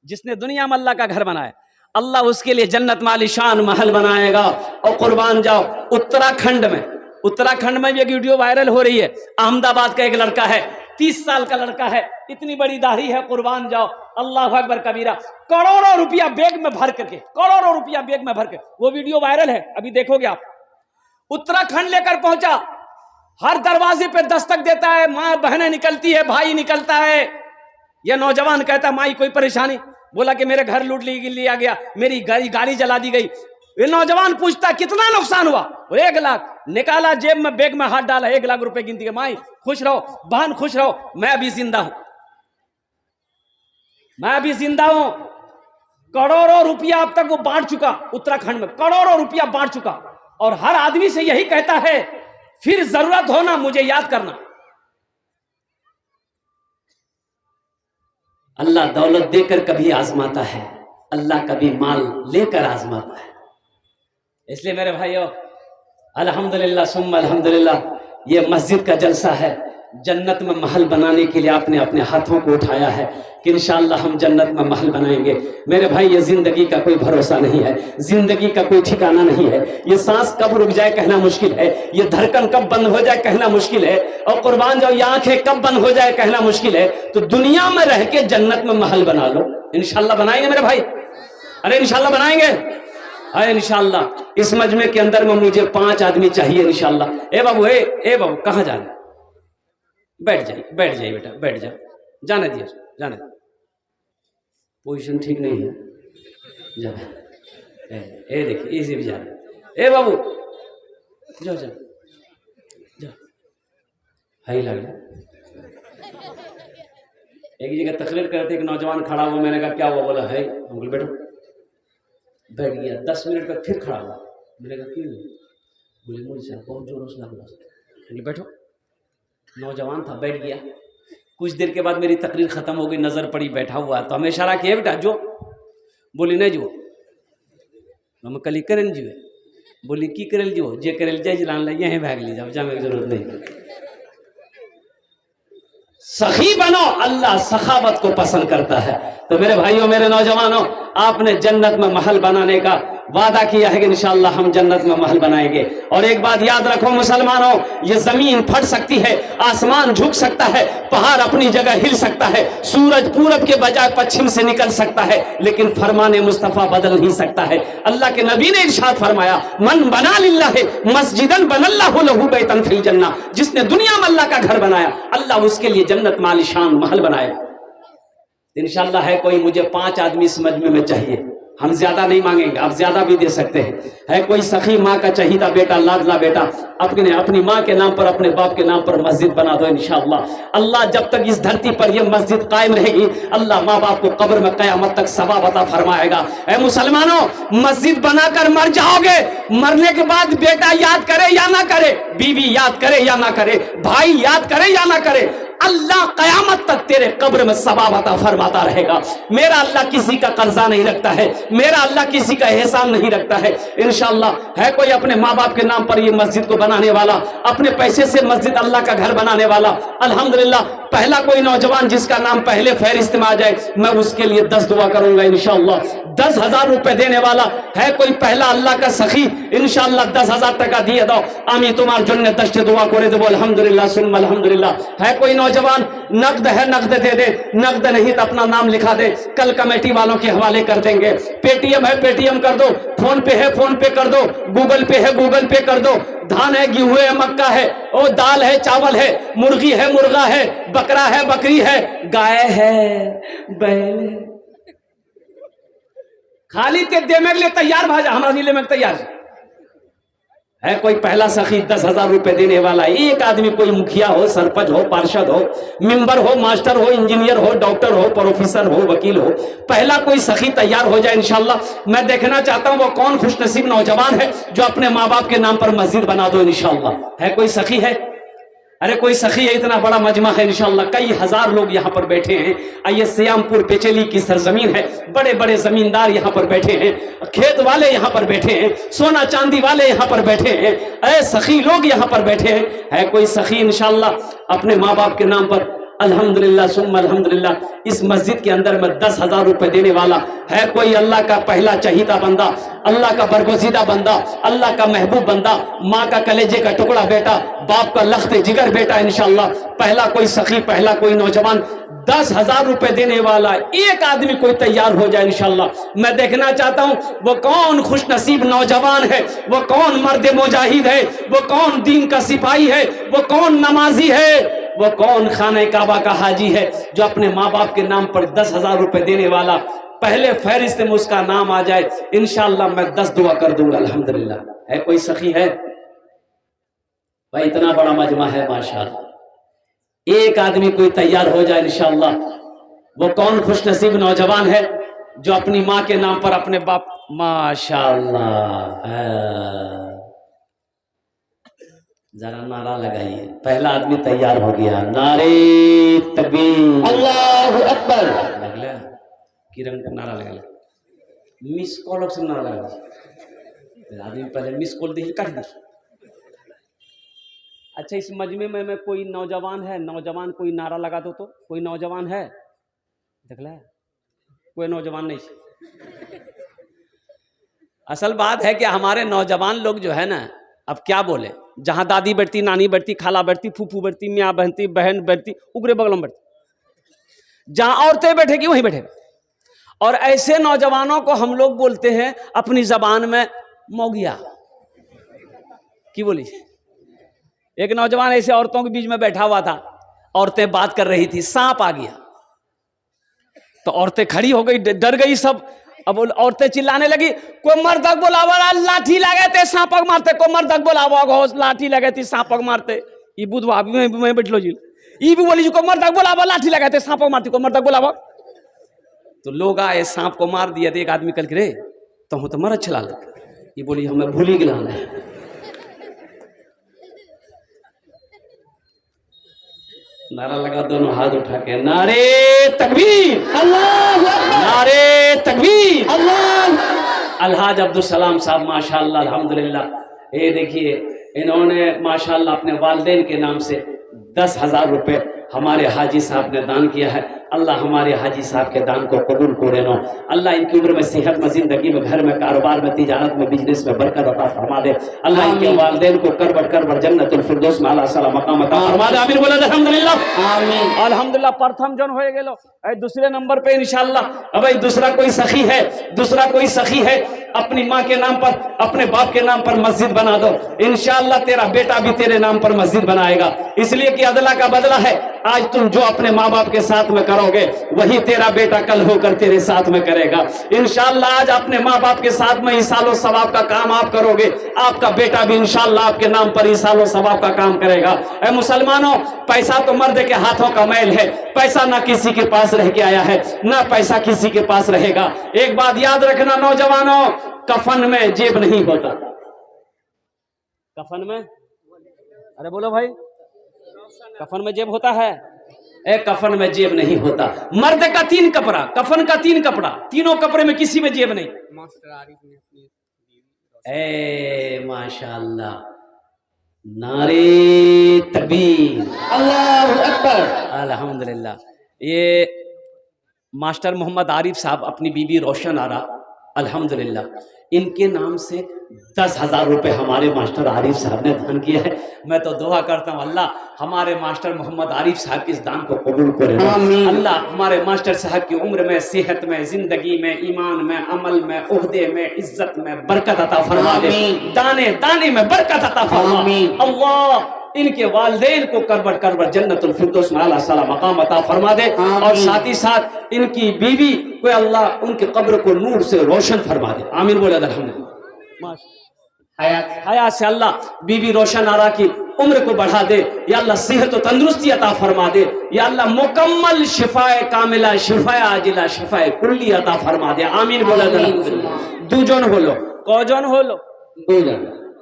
जिसने दुनिया में अल्लाह का घर बनाया, अल्लाह उसके लिए जन्नत में आलीशान महल बनाएगा। और कुर्बान जाओ, उत्तराखंड में भी एक वीडियो वायरल हो रही है। अहमदाबाद का एक लड़का है, 30 साल का लड़का है, इतनी बड़ी दाढ़ी है, कुर्बान जाओ, अल्लाह अकबर कबीरा, करोड़ों रुपया बैग में भर करके, करोड़ों रुपया बैग में भर के, वो वीडियो वायरल है, अभी देखोगे आप। उत्तराखंड लेकर पहुंचा, हर दरवाजे पे दस्तक देता है, माँ बहनें निकलती है, भाई निकलता है। यह नौजवान कहता, माई कोई परेशानी? बोला कि मेरे घर लूट लिया गया, मेरी गाड़ी जला दी गई। ये नौजवान पूछता कितना नुकसान हुआ? 1 लाख। निकाला जेब में, बैग में हाथ डाला, 1 लाख रुपए गिनती है। माई खुश रहो, बहन खुश रहो, मैं अभी जिंदा हूं, मैं अभी जिंदा हूं। करोड़ों रुपया अब तक वो बांट चुका, उत्तराखंड में करोड़ों रुपया बांट चुका। और हर आदमी से यही कहता है, फिर जरूरत हो ना मुझे याद करना। अल्लाह दौलत देकर कभी आजमाता है, अल्लाह कभी माल लेकर आजमाता है। इसलिए मेरे भाइयों, अल्हम्दुलिल्लाह सुम्मा अल्हम्दुलिल्लाह, ये मस्जिद का जलसा है। जन्नत में महल बनाने के लिए आपने अपने हाथों को उठाया है कि इंशाअल्लाह हम जन्नत में महल बनाएंगे। मेरे भाई, ये जिंदगी का कोई भरोसा नहीं है, जिंदगी का कोई ठिकाना नहीं है। ये सांस कब रुक जाए कहना मुश्किल है, ये धड़कन कब बंद हो जाए कहना मुश्किल है, और कुर्बान जाओ ये आंखें कब बंद हो जाए कहना मुश्किल है। तो दुनिया में रह के जन्नत में महल बना लो। इंशाअल्लाह बनाएंगे मेरे भाई, अरे इंशाअल्लाह बनाएंगे, अरे इंशाअल्लाह। इस मजमे के अंदर में मुझे 5 आदमी चाहिए इंशाअल्लाह। ए बाबू, ए बाबू, कहाँ जा रहे? बैठ जाइए बेटा, बैठ जाओ, जाने दिए, जाने दिए, पोजीशन ठीक नहीं है। जा, ए देखिए, इसी भी जा रहे। ए बाबू, जाओ जाओ जाओ, हाई लग रहा। एक जगह तकरीर करते एक नौजवान खड़ा हुआ, मैंने कहा क्या हुआ? बोला है अंकल बैठो। बैठ गया, 10 मिनट बाद फिर खड़ा हुआ। मैंने कहा क्यों? बोले मुझे बहुत जोरों से लगा। बैठो। नौजवान था, बैठ गया। कुछ देर के बाद मेरी तकरीर खत्म हो गई, नजर पड़ी बैठा हुआ, तो हमें इशारा किया बेटा जो। बोली नहीं जो, हम कल करें जीवे। बोली की करेल जो, जे करेल जाए लान ला, यहीं भाग ली जाओ, जाने की जरूरत नहीं। सखी बनो, अल्लाह सखावत को पसंद करता है। तो मेरे भाइयों, मेरे नौजवानों, आपने जन्नत में महल बनाने का वादा किया है कि इंशाअल्लाह हम जन्नत में महल बनाएंगे। और एक बात याद रखो मुसलमानों, ये जमीन फट सकती है, आसमान झुक सकता है, पहाड़ अपनी जगह हिल सकता है, सूरज पूरब के बजाय पश्चिम से निकल सकता है, लेकिन फरमाने मुस्तफा बदल नहीं सकता है। अल्लाह के नबी ने इरशाद फरमाया, मन बना लिल्लाहि मस्जिदन बनल्लाहु लहु बैतन फिल जन्नह, जिसने दुनिया में अल्लाह का घर बनाया, अल्लाह उसके लिए जन्नत में आलीशान महल बनाएगा। इंशाअल्लाह है कोई, मुझे 5 आदमी इस मजमे में चाहिए, हम ज्यादा नहीं मांगेंगे, आप ज्यादा भी दे सकते हैं। है कोई सखी माँ का चहीदा बेटा, लाडला बेटा, अपनी माँ के नाम पर, अपने बाप के नाम पर मस्जिद बना दो इंशाअल्लाह। अल्लाह जब तक इस धरती पर यह मस्जिद कायम रहेगी, अल्लाह माँ बाप को कब्र में कयामत तक सवाब अता फरमाएगा। ऐ मुसलमानों, मस्जिद बनाकर मर जाओगे, मरने के बाद बेटा याद करे या ना करे, बीवी याद करे या ना करे, भाई याद करे या ना करे, अल्लाह कयामत तक तेरे कब्र में सवाब अता फरमाता रहेगा। मेरा अल्लाह किसी का कर्जा नहीं रखता है, मेरा अल्लाह किसी का एहसान नहीं रखता है। इंशाअल्लाह है कोई अपने माँ बाप के नाम पर ये मस्जिद को बनाने वाला, अपने पैसे से मस्जिद अल्लाह का घर बनाने वाला? अल्हम्दुलिल्लाह, पहला कोई नौजवान जिसका नाम पहले फहरिस्त में आ जाए, मैं उसके लिए 10 दुआ करूंगा इंशाअल्लाह। 10,000 रुपए देने वाला है कोई पहला अल्लाह का सखी? इंशाअल्लाह 10,000 टका दिए दो, आमी तुम्हार जन्नत 10 दुआ करे दो, अल्हम्दुलिल्लाह सुम्मा अल्हम्दुलिल्लाह। है कोई नौजवान, नकद है नकद दे दे, नकद नहीं तो अपना नाम लिखा दे, कल कमेटी वालों के हवाले कर देंगे। पेटीएम है पेटीएम कर दो, फोन पे है फोन पे कर दो, गूगल पे है गूगल पे कर दो। धान है गेहूं है मक्का है, ओ दाल है चावल है, मुर्गी है मुर्गा है, बकरा है बकरी है, गाय है बैल है, खाली ते देने के लिए तैयार भाजा, हमारा जिले में तैयार है कोई पहला सखी 10,000 रुपए देने वाला? एक आदमी, कोई मुखिया हो, सरपंच हो, पार्षद हो, मेंबर हो, मास्टर हो, इंजीनियर हो, डॉक्टर हो, प्रोफेसर हो, वकील हो, पहला कोई सखी तैयार हो जाए इंशाअल्लाह। मैं देखना चाहता हूं वो कौन खुशनसीब नौजवान है जो अपने माँ बाप के नाम पर मस्जिद बना दो इंशाअल्लाह। है कोई सखी है? अरे कोई सखी है? इतना बड़ा मजमा है इंशाअल्लाह, कई हजार लोग यहाँ पर बैठे हैं। ये सियामपुर बेचेली की सरजमीन है, बड़े बड़े जमींदार यहाँ पर बैठे हैं, खेत वाले यहाँ पर बैठे हैं, सोना चांदी वाले यहाँ पर बैठे हैं, ऐ सखी लोग यहाँ पर बैठे हैं। है कोई सखी इंशाअल्लाह अपने माँ बाप के नाम पर? अल्हम्दुलिल्लाह सुम्मा अल्हम्दुलिल्लाह, इस मस्जिद के अंदर में 10,000 रुपए देने वाला है कोई अल्लाह का पहला चहीदा बंदा, अल्लाह का बरगुज़ीदा बंदा, अल्लाह का महबूब बंदा, माँ का कलेजे का टुकड़ा बेटा, बाप का लख्त जिगर बेटा इंशाअल्लाह। पहला कोई सखी, पहला कोई नौजवान 10,000 रुपए देने वाला एक आदमी कोई तैयार हो जाए इंशाअल्लाह। मैं देखना चाहता हूं वो कौन खुशनसीब नौजवान है, वो कौन मर्द मुजाहिद है, वो कौन दीन का सिपाही है, वो कौन नमाजी है, वो कौन खाने काबा का हाजी है जो अपने माँ बाप के नाम पर 10,000 रुपए देने वाला पहले फहरिस्त में उसका नाम आ जाए इंशाअल्लाह। मैं 10 दुआ कर दूंगा अल्हम्दुलिल्लाह। है कोई सखी है? भाई इतना बड़ा मजमा है माशाअल्लाह, एक आदमी कोई तैयार हो जाए इंशाअल्लाह। वो कौन खुशनसीब नौजवान है जो अपनी माँ के नाम पर अपने बाप, माशाअल्लाह, जरा नारा लगाइए। पहला आदमी तैयार हो गया, नारे तकबीर, अल्लाहु अकबर। किरण का नारा लगा, मिस कॉल से नारा लगा, आदमी पहले मिस कॉल दी काट दी। अच्छा, इस मजमे में कोई नौजवान है, नौजवान कोई नारा लगा दो तो, कोई नौजवान है? देख ला, कोई नौजवान नहीं। असल बात है कि हमारे नौजवान लोग जो है ना, अब क्या बोले, जहां दादी बैठती, नानी बैठती, खाला बैठती, फूफू बैठती, मियाँ बहनती, बहन बैठती, उगरे बगल में बैठती, जहां औरतें बैठेगी वहीं बैठेगा। और ऐसे नौजवानों को हम लोग बोलते हैं अपनी जबान में मौगिया। की बोली? एक नौजवान ऐसे औरतों के बीच में बैठा हुआ था, औरतें बात कर रही थी, सांप आ गया तो औरतें खड़ी हो गई, डर गई सब। अब औरतें चिल्लाने लगी, कोई मर्दक बोलावा, लाठी लगे थे सांपक मारते, कोई मर्दक बोलावा, घोष लाठी लगे थी सांपक मारते। ये बुधवा में बैठ लो जी, ये भी बोली को मर्दक बोलावा, लाठी लगे थे सांपक मारती, को मर्दक बोलावा। तो लोग आए, सांप को मार दिया। एक आदमी कल के रे तो मर अच्छा लाल, ये बोली हमें भूली गिला। नारा लगा, दोनों हाथ उठा के, नारे तकबीर, अल्लाह नारे तकबीर, अल्लाह। अलहाज अब्दुल सलाम साहब माशाअल्लाह अल्हम्दुलिल्लाह, ये देखिए इन्होंने माशाअल्लाह अपने वालिदैन के नाम से 10,000 रुपए हमारे हाजी साहब ने दान किया है। अल्लाह हमारे हाजी साहब के दान को कबूल करे नो। अल्लाह इनकी उम्र में, सेहत में, जिंदगी में, घर में, कारोबार में, तिजारत में, बिजनेस में बरकत अता फरमा दे। अल्लाह इनके वालिदैन को करबट जन्नतुल फिरदौस में आला साला मकाम अता फरमा दे। आमीन बोला अल्हम्दुलिल्लाह, आमीन अल्हम्दुलिल्लाह। प्रथम जन हो गेलो, दूसरे नंबर पे इंशाअल्लाह। अब दूसरा कोई सखी है, दूसरा कोई सखी है, अपनी माँ के नाम पर, अपने बाप के नाम पर मस्जिद बना दो। इंशाअल्लाह तेरा बेटा भी तेरे नाम पर मस्जिद बनाएगा, इसलिए कि अदला का बदला है। आज तुम जो अपने माँ बाप के साथ में करोगे, वही तेरा बेटा कल होकर तेरे साथ में करेगा। इंशाअल्लाह आज अपने माँ बाप के साथ में इसालो सवाब का काम आप करोगे, आपका बेटा भी इंशाअल्लाह आपके नाम पर इसालो सवाब का काम करेगा। ऐ मुसलमानों, पैसा तो मर्द के हाथों का मैल है, पैसा ना किसी के पास रह के आया है, ना पैसा किसी के पास रहेगा। एक बात याद रखना नौजवानों, कफन में जेब नहीं होता। कफन में, अरे बोलो भाई, कफन में जेब होता है? कफन में जेब नहीं होता। मर्द का 3 कपड़ा, कफन का 3 कपड़ा, तीनों कपड़े में किसी में जेब नहीं। माशाअल्लाह, नारे तकबीर, अल्लाहु अकबर, अल्हम्दुलिल्लाह। ये मास्टर मोहम्मद आरिफ साहब अपनी बीबी रोशन आरा, अल्हम्दुलिल्लाह, इनके नाम से 10,000 रुपए हमारे मास्टर आरिफ साहब ने दान किया है। मैं तो दुआ करता हूँ अल्लाह हमारे मास्टर मोहम्मद आरिफ साहब के इस दान को कबूल करे। अल्लाह हमारे मास्टर साहब की उम्र में, सेहत में, जिंदगी में, ईमान में, अमल में, ओहदे में, इज्जत में बरकत अता फरमा दे, दाने दाने में बरकत अता फरमा। अल्लाह इनके वालिदैन को करबट जन्नतुल फिरदौस में आला साला मकाम अता फरमा दे, और साथ ही साथ इनकी बीवी को अल्लाह उनके कब्र को नूर से रोशन फरमा दे। आमीन बोले अल्हम्दुलिल्लाह। हयात से अल्लाह बीबी रोशन आरा की उम्र को बढ़ा दे, या अल्लाह सेहत और तंदुरुस्ती अता फरमा दे, या अल्लाह मुकम्मल शिफाए कामिला, शिफाए आजिला, शिफाए कुल्ली अता फरमा दे। आमीन बोले अल्हम्दुलिल्लाह। दूजन होलो, कौजन होलो,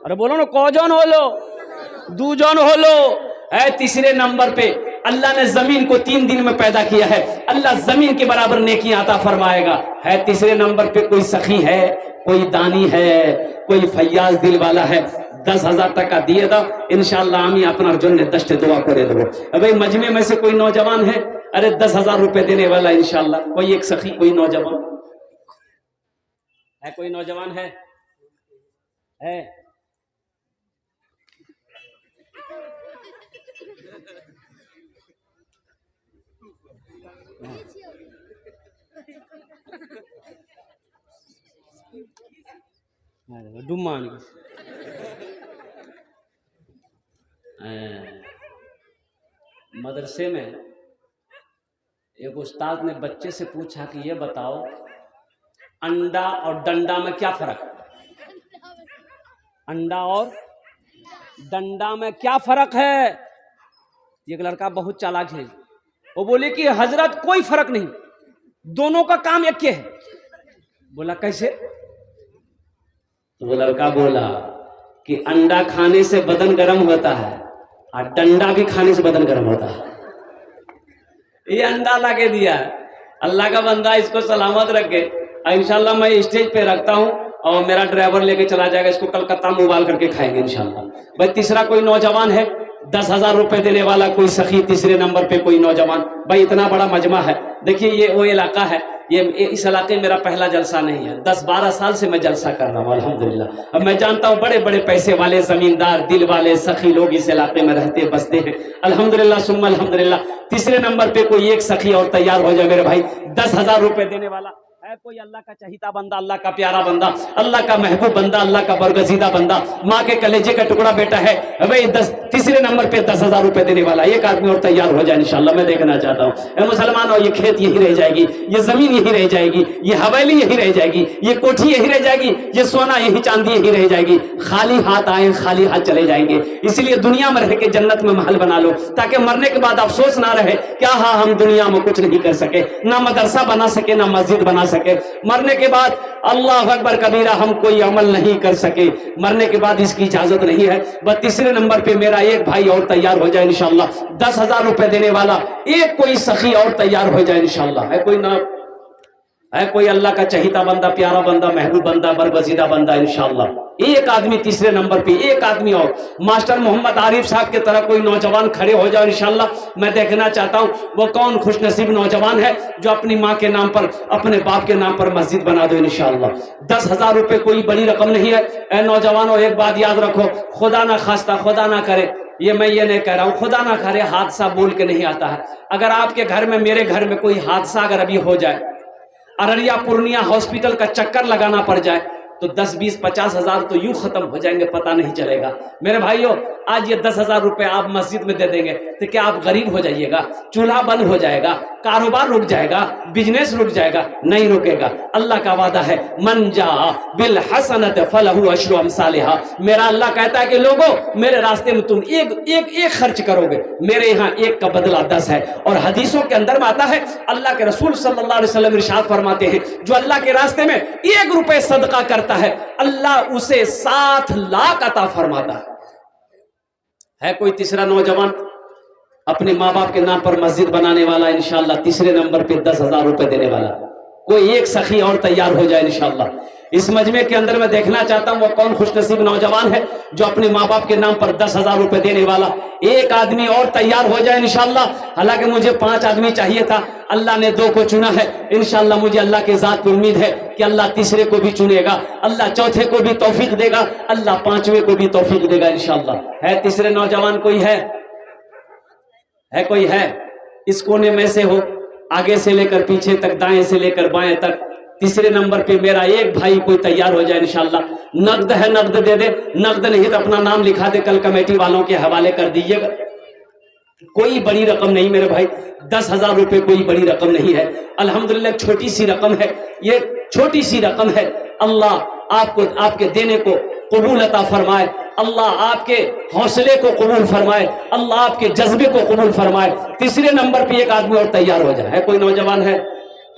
अरे बोलो ना, कौजन होलो, दूजन होलो। तीसरे नंबर पे अल्लाह ने जमीन को 3 दिन में पैदा किया है, अल्लाह जमीन के बराबर नेकियां अता फरमाएगा। तीसरे नंबर पे कोई सखी है, कोई दानी है, कोई फैयाज दिल वाला है, 10,000 टका दिए दो इंशाअल्लाह। आमी अपना जन्ने दस्ते दुआ करे दो। भाई मजमे में से कोई नौजवान है, अरे 10,000 रुपए देने वाला इंशाअल्लाह, कोई एक सखी, कोई नौजवान है, कोई नौजवान है? डुमान मदरसे में एक उस्ताद ने बच्चे से पूछा कि ये बताओ अंडा और डंडा में क्या फर्क है? अंडा और डंडा में क्या फर्क है? एक लड़का बहुत चालाक है, वो बोले कि हजरत कोई फर्क नहीं, दोनों का काम एक ही है। बोला कैसे? तो वो लड़का बोला कि अंडा खाने से बदन गर्म होता है और डंडा भी खाने से बदन गर्म होता है। ये अंडा ला के दिया, अल्लाह का बंदा इसको सलामत रखे। इंशाल्लाह मैं स्टेज पे रखता हूँ और मेरा ड्राइवर लेके चला जाएगा, इसको कलकत्ता में उबाल करके खाएंगे इंशाल्लाह। भाई तीसरा कोई नौजवान है 10,000 रुपए देने वाला, कोई सखी तीसरे नंबर पे कोई नौजवान। भाई इतना बड़ा मजमा है, देखिए ये वो इलाका है, ये इस इलाके में मेरा पहला जलसा नहीं है, 10-12 साल से मैं जलसा कर रहा हूँ अल्हम्दुलिल्लाह। अब मैं जानता हूँ बड़े बड़े पैसे वाले जमींदार दिल वाले सखी लोग इस इलाके में रहते बसते हैं अल्हम्दुलिल्लाह सुम्मा अल्हम्दुलिल्लाह। तीसरे नंबर पे कोई एक सखी और तैयार हो जाए मेरे भाई, 10,000 रुपए देने वाला है कोई अल्लाह का चहीता बंदा, अल्लाह का प्यारा बंदा, अल्लाह का महबूब बंदा, अल्लाह का बरगजीदा बंदा, माँ के कलेजे का टुकड़ा बेटा है भाई, तीसरे नंबर पे 10,000 रुपए देने वाला एक आदमी और तैयार हो जाए इंशाल्लाह। मैं देखना चाहता हूँ मुसलमान, और ये खेत यही रह जाएगी, ये जमीन यही रह जाएगी, ये हवेली यही रह जाएगी, ये कोठी यही रह जाएगी, ये सोना यही चांदी यही रह जाएगी। खाली हाथ आए खाली हाथ चले जाएंगे, इसलिए दुनिया में रह के जन्नत में महल बना लो, ताकि मरने के बाद अफसोस ना रहे क्या हाँ हम दुनिया में कुछ नहीं कर सके, ना मदरसा बना सके ना मस्जिद बना सके, मरने के बाद अल्लाह अकबर कबीरा हम कोई अमल नहीं कर सके, मरने के बाद इसकी इजाजत नहीं है। बस तीसरे नंबर पे मेरा एक भाई और तैयार हो जाए इंशाल्लाह, 10,000 रुपए देने वाला एक कोई सखी और तैयार हो जाए इंशाल्लाह। है कोई ना, है कोई अल्लाह का चहीता बंदा, प्यारा बंदा, महबूब बंदा, बरगजीदा बंदा इंशाल्लाह। एक आदमी तीसरे नंबर पे, एक आदमी और मास्टर मोहम्मद आरिफ साहब की तरह कोई नौजवान खड़े हो जाए इंशाल्लाह। मैं देखना चाहता हूं वो कौन खुशनसीब नौजवान है जो अपनी माँ के नाम पर अपने बाप के नाम पर मस्जिद बना दो इंशाल्लाह। 10,000 रुपए कोई बड़ी रकम नहीं है। ए नौजवानों एक बात याद रखो, खुदा ना खास्ता, खुदा ना करे, ये मैं ये नहीं कह रहा हूँ, खुदा ना करे हादसा बोल के नहीं आता है। अगर आपके घर में मेरे घर में कोई हादसा अगर अभी हो जाए, अररिया पूर्णिया हॉस्पिटल का चक्कर लगाना पड़ जाए, तो 10, 20, 50 हजार तो यूं खत्म हो जाएंगे, पता नहीं चलेगा। मेरे भाइयों आज ये 10,000 रुपए आप मस्जिद में दे देंगे तो क्या आप गरीब हो जाइएगा? चूल्हा बंद हो जाएगा, कारोबार रुक जाएगा, बिजनेस रुक जाएगा? नहीं रुकेगा। अल्लाह का वादा है मन जा बिल हसनत फलहु अशरु अमसालिहा। मेरा अल्लाह कहता है कि लोगों मेरे रास्ते में तुम एक खर्च करोगे, मेरे यहाँ एक का बदला 10 है। और हदीसों के अंदर में आता है अल्लाह के रसूल सल्लल्लाहु अलैहि वसल्लम इरशाद फरमाते हैं जो अल्लाह के रास्ते में 1 रुपए सदका करता है अल्लाह उसे 7 लाख अता फरमाता है। कोई तीसरा नौजवान अपने माँ बाप के नाम पर मस्जिद बनाने वाला इंशाल्लाह, तीसरे नंबर पे 10,000 रुपए देने वाला कोई एक सखी और तैयार हो जाए इंशाल्लाह। इस मजमे के अंदर मैं देखना चाहता हूं वो कौन खुशनसीब नौजवान है जो अपने माँ बाप के नाम पर 10,000 रुपए देने वाला एक आदमी और तैयार हो जाए इंशाल्लाह। हालांकि मुझे 5 आदमी चाहिए था, अल्लाह ने 2 को चुना है। इंशाल्लाह मुझे अल्लाह के जात पे उम्मीद है कि अल्लाह तीसरे को भी चुनेगा, अल्लाह चौथे को भी तौफीक देगा, अल्लाह 5वें को भी तौफीक देगा इंशाल्लाह। है तीसरे नौजवान कोई है कोई है? इस कोने में से हो, आगे से लेकर पीछे तक, दाएं से लेकर बाएं तक, तीसरे नंबर पे मेरा एक भाई कोई तैयार हो जाए इंशाल्लाह। नकद है नकद दे दे, नकद नहीं तो अपना नाम लिखा दे, कल कमेटी वालों के हवाले कर दीजिएगा। कोई बड़ी रकम नहीं मेरे भाई, 10,000 रुपए कोई बड़ी रकम नहीं है। अल्हम्दुलिल्लाह छोटी सी रकम है, ये छोटी सी रकम है। अल्लाह आपको आपके देने को कबूल अता फरमाए, अल्लाह आपके हौसले को कबूल फरमाए, अल्लाह आपके जज्बे को कबूल फरमाए। तीसरे नंबर पे एक आदमी और तैयार हो जाए। है कोई नौजवान है?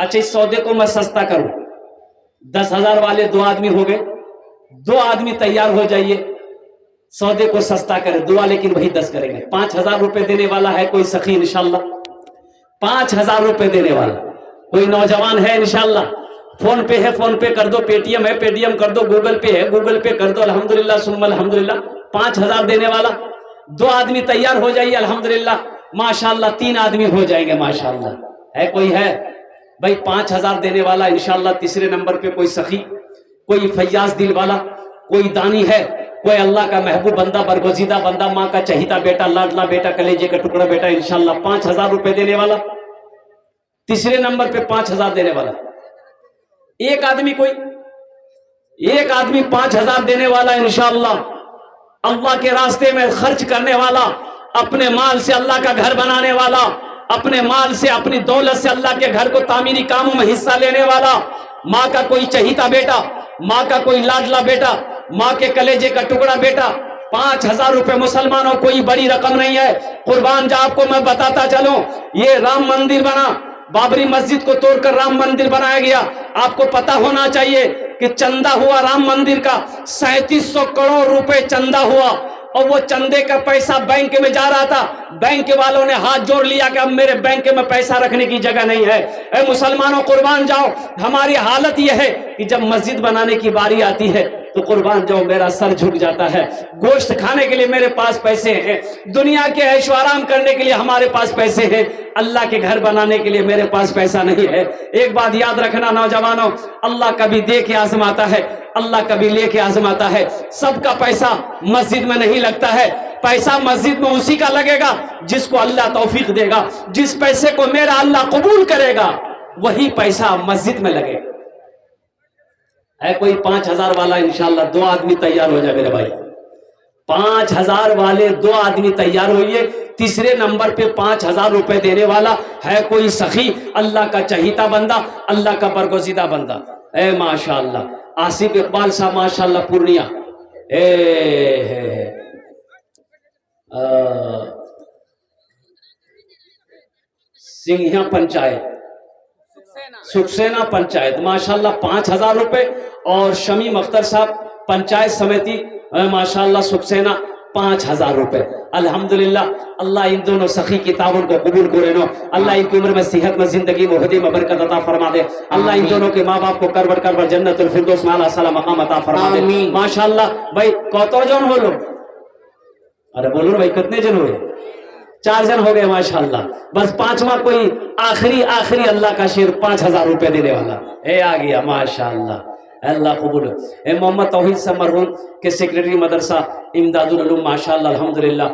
अच्छा इस सौदे को मैं सस्ता करूं, 10,000 वाले 2 आदमी हो गए, 2 आदमी तैयार हो जाइए, सौदे को सस्ता करें। दुआ लेकिन वही 10 करेंगे। 5,000 रुपए देने वाला है कोई सखी इंशाल्लाह, 5,000 रुपए देने वाला कोई नौजवान है इंशाल्लाह। फोन पे है, फोन पे कर दो, पेटीएम है, पेटीएम कर दो, गूगल पे है, गूगल पे कर दो। अल्हम्दुलिल्लाह सुम्मा अल्हम्दुलिल्लाह। 5,000 देने वाला 2 आदमी तैयार हो जाइए अल्हम्दुलिल्लाह, माशाल्लाह 3 आदमी हो जाएंगे माशाल्लाह। है कोई है भाई 5,000 देने वाला इंशाल्लाह। तीसरे नंबर पे कोई सखी, कोई फैयाज दिल वाला, कोई दानी है, कोई अल्लाह का महबूब बंदा, बरगजीदा बंदा, माँ का चहीता बेटा, लाडला बेटा, कलेजे का टुकड़ा बेटा इंशाल्लाह। 5,000 रुपए देने वाला तीसरे नंबर पे, 5,000 देने वाला एक आदमी, कोई एक आदमी 5,000 देने वाला इंशाल्लाह। अल्लाह के रास्ते में खर्च करने वाला, अपने माल से अल्लाह का घर बनाने वाला, अपने माल से अपनी दौलत से अल्लाह के घर को तामीरी कामों में हिस्सा लेने वाला, माँ का कोई चहीता बेटा, माँ का कोई लाडला बेटा, माँ के कलेजे का टुकड़ा बेटा। 5,000 रुपए मुसलमानों कोई बड़ी रकम नहीं है। कुर्बान जा आपको मैं बताता चलूं, ये राम मंदिर बना, बाबरी मस्जिद को तोड़कर राम मंदिर बनाया गया। आपको पता होना चाहिए कि चंदा हुआ राम मंदिर का 3700 करोड़ रुपए चंदा हुआ। और वो चंदे का पैसा बैंक में जा रहा था। बैंक वालों ने हाथ जोड़ लिया कि अब मेरे बैंक में पैसा रखने की जगह नहीं है। ए मुसलमानों, कुर्बान जाओ। हमारी हालत यह है कि जब मस्जिद बनाने की बारी आती है तो कुर्बान जाओ, मेरा सर झुक जाता है। गोश्त खाने के लिए मेरे पास पैसे हैं, दुनिया के ऐशो आराम करने के लिए हमारे पास पैसे हैं, अल्लाह के घर बनाने के लिए मेरे पास पैसा नहीं है। एक बात याद रखना नौजवानों, अल्लाह कभी दे के आजमाता है, अल्लाह कभी लेके आजमाता है। सबका पैसा मस्जिद में नहीं लगता है। पैसा मस्जिद में उसी का लगेगा जिसको अल्लाह तौफीक देगा। जिस पैसे को मेरा अल्लाह कबूल करेगा वही पैसा मस्जिद में लगेगा। है कोई 5,000 वाला, इंशाल्लाह 2 आदमी तैयार हो जाए मेरे भाई। 5,000 वाले 2 आदमी तैयार होइए। तीसरे नंबर पे 5,000 रुपए देने वाला है कोई सखी, अल्लाह का चहीता बंदा, अल्लाह का बरगुज़ीदा बंदा। ए माशाअल्लाह आसिफ इकबाल साहब माशाअल्लाह पूर्णिया, सिंघिया पंचायत, सुखसेना पंचायत माशाअल्लाह 5,000 रुपए। और शमीम अख्तर साहब पंचायत समिति माशाअल्लाह सुखसेना 5,000 रुपए। अल्हम्दुलिल्लाह, अल्लाह इन दोनों सखी किताबों को कबूल करे नो। अल्लाह इनकी उम्र में सेहत में जिंदगी में उहदे में बरकत अता फरमा दे। अल्लाह इन दोनों के माँ बाप को करबर करबर जन्नतुल फिरदौस में आला साला मकाम अता फरमा दे। माशाअल्लाह भाई कतो जन हो लो, अरे बोलो भाई कितने जन हुए? 4 जन हो गए माशाअल्लाह। बस 5वां कोई आखिरी अल्लाह का शेर 5,000 रुपए देने वाला ए आ गया माशाअल्लाह, अल्लाह कबूल। ए मोहम्मद तौहीद साहब मरहूम के सेक्रेटरी मदरसा इमदादुल उलूम माशाअल्लाह अल्हम्दुलिल्लाह,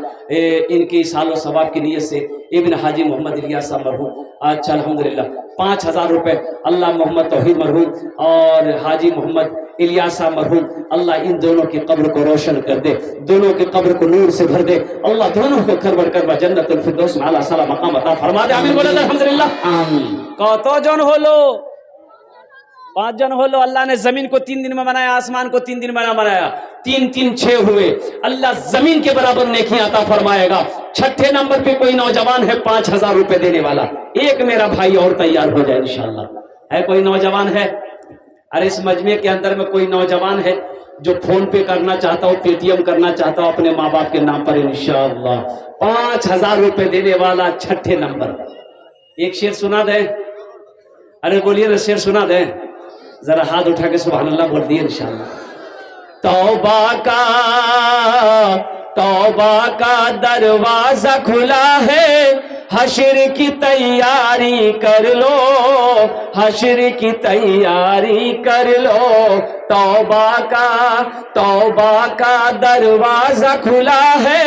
इनकी सालो सवाब की नीयत से इब्न हाजी मोहम्मद इलियास साहब मरहूम अच्छा अल्हम्दुलिल्लाह 5,000 रुपए। अल्लाह मोहम्मद तौहीद मरहूम और हाजी मोहम्मद इलियास साहब मरहूम, अल्लाह इन दोनों की कब्र को रोशन कर दे, दोनों की कब्र को नूर से भर दे। अल्लाह दोनों को करबर करबर जन्नतुल फिरदौस में आला साला मकाम अता फरमा दे। आमीन बोले अल्हम्दुलिल्लाह आमीन। कतो जन हो लो? 5 जन हो लो। अल्लाह ने जमीन को 3 दिन में बनाया, आसमान को 3 दिन में बनाया, 3 3 6 हुए। अल्लाह जमीन के बराबर नेकियां अता फरमाएगा। 6ठे नंबर पे कोई नौजवान है 5,000 रुपए देने वाला। एक मेरा भाई और तैयार हो जाए इंशाअल्लाह। है कोई नौजवान है? अरे इस मजमे के अंदर में कोई नौजवान है जो फोन पे करना चाहता हो, पेटीएम करना चाहता हो अपने माँ बाप के नाम पर इंशाअल्लाह 5,000 रुपए देने वाला 6ठे नंबर। एक शेर सुना दे। अरे बोलिए ना, शेर सुना दे जरा, हाथ उठा के सुभान अल्लाह बोल दिए इंशाअल्लाह। तौबा का दरवाजा खुला है, हश्र की तैयारी कर लो, हश्र की तैयारी कर लो। तौबा का दरवाजा खुला है,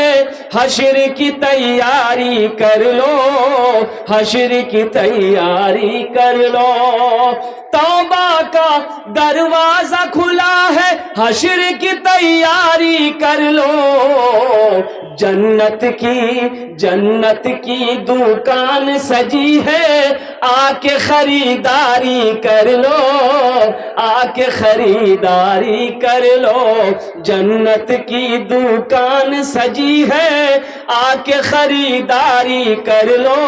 हश्र की तैयारी कर लो, हश्र की तैयारी कर लो। तौबा का दरवाजा खुला है, हश्र की तैयारी कर लो। जन्नत की दुकान सजी है, आके खरीदारी कर लो, आके खरीदारी कर लो। जन्नत की दुकान सजी है, आके खरीदारी कर लो,